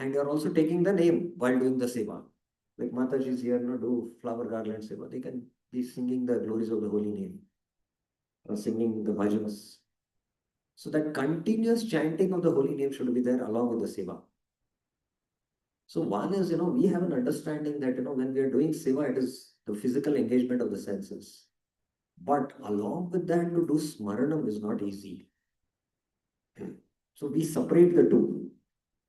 [SPEAKER 1] And you are also taking the name while doing the seva. Like Mataji is here, do flower garland seva. They can be singing the glories of the holy name or singing the bhajans. So that continuous chanting of the holy name should be there along with the seva. So one is, we have an understanding that, when we are doing seva, it is the physical engagement of the senses. But along with that, to do smaranam is not easy. So we separate the two.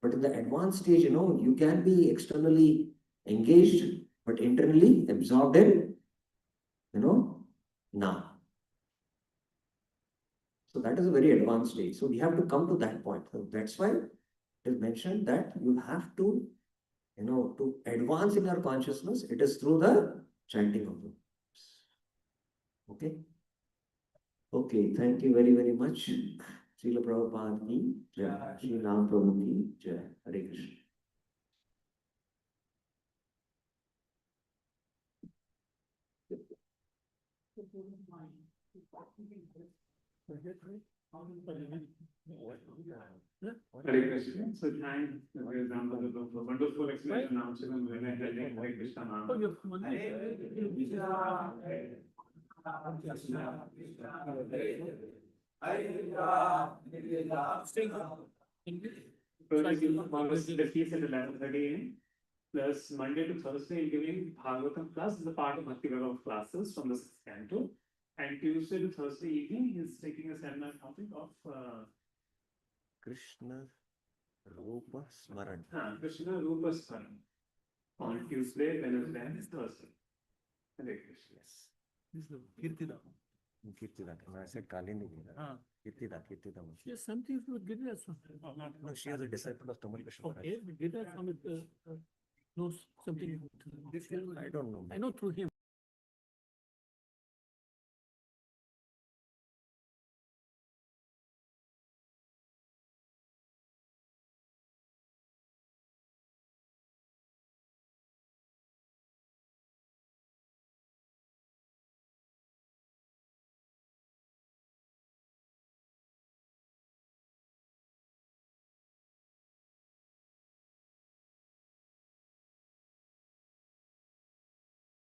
[SPEAKER 1] But in the advanced stage, you can be externally engaged, but internally absorbed in, now. So that is a very advanced stage. So we have to come to that point. So that's why it is mentioned that you have to, to advance in your consciousness, it is through the chanting of the words. Okay? Okay, thank you very, very much. Srila Prabhupada ki Jai. Sri Ram Prabhu ki Jai. Hare Krishna.
[SPEAKER 4] Hare Krishna. So thanks, for example, the wonderful explanation answer and when I tell you Hare Krishna. The feast at 11:30 a.m. Plus Monday to Thursday, giving Bhagavatam class is a part of Bhakti Vaibhav classes from the 6th canto. And Tuesday to Thursday evening, he's taking a seminar topic of
[SPEAKER 1] Krishna Rupa Smaran.
[SPEAKER 4] Krishna Rupa Smaran. On Tuesday, Wednesday, and Thursday. Hare Krishna.
[SPEAKER 1] Yes. This is Kirtida. Kirtida. I said Kalindi. Kirtida.
[SPEAKER 5] Yes, something with Giriraj.
[SPEAKER 1] No, she is a disciple of Tamal Krishna.
[SPEAKER 5] Okay, Giriraj knows something.
[SPEAKER 1] I don't know.
[SPEAKER 5] I know through him.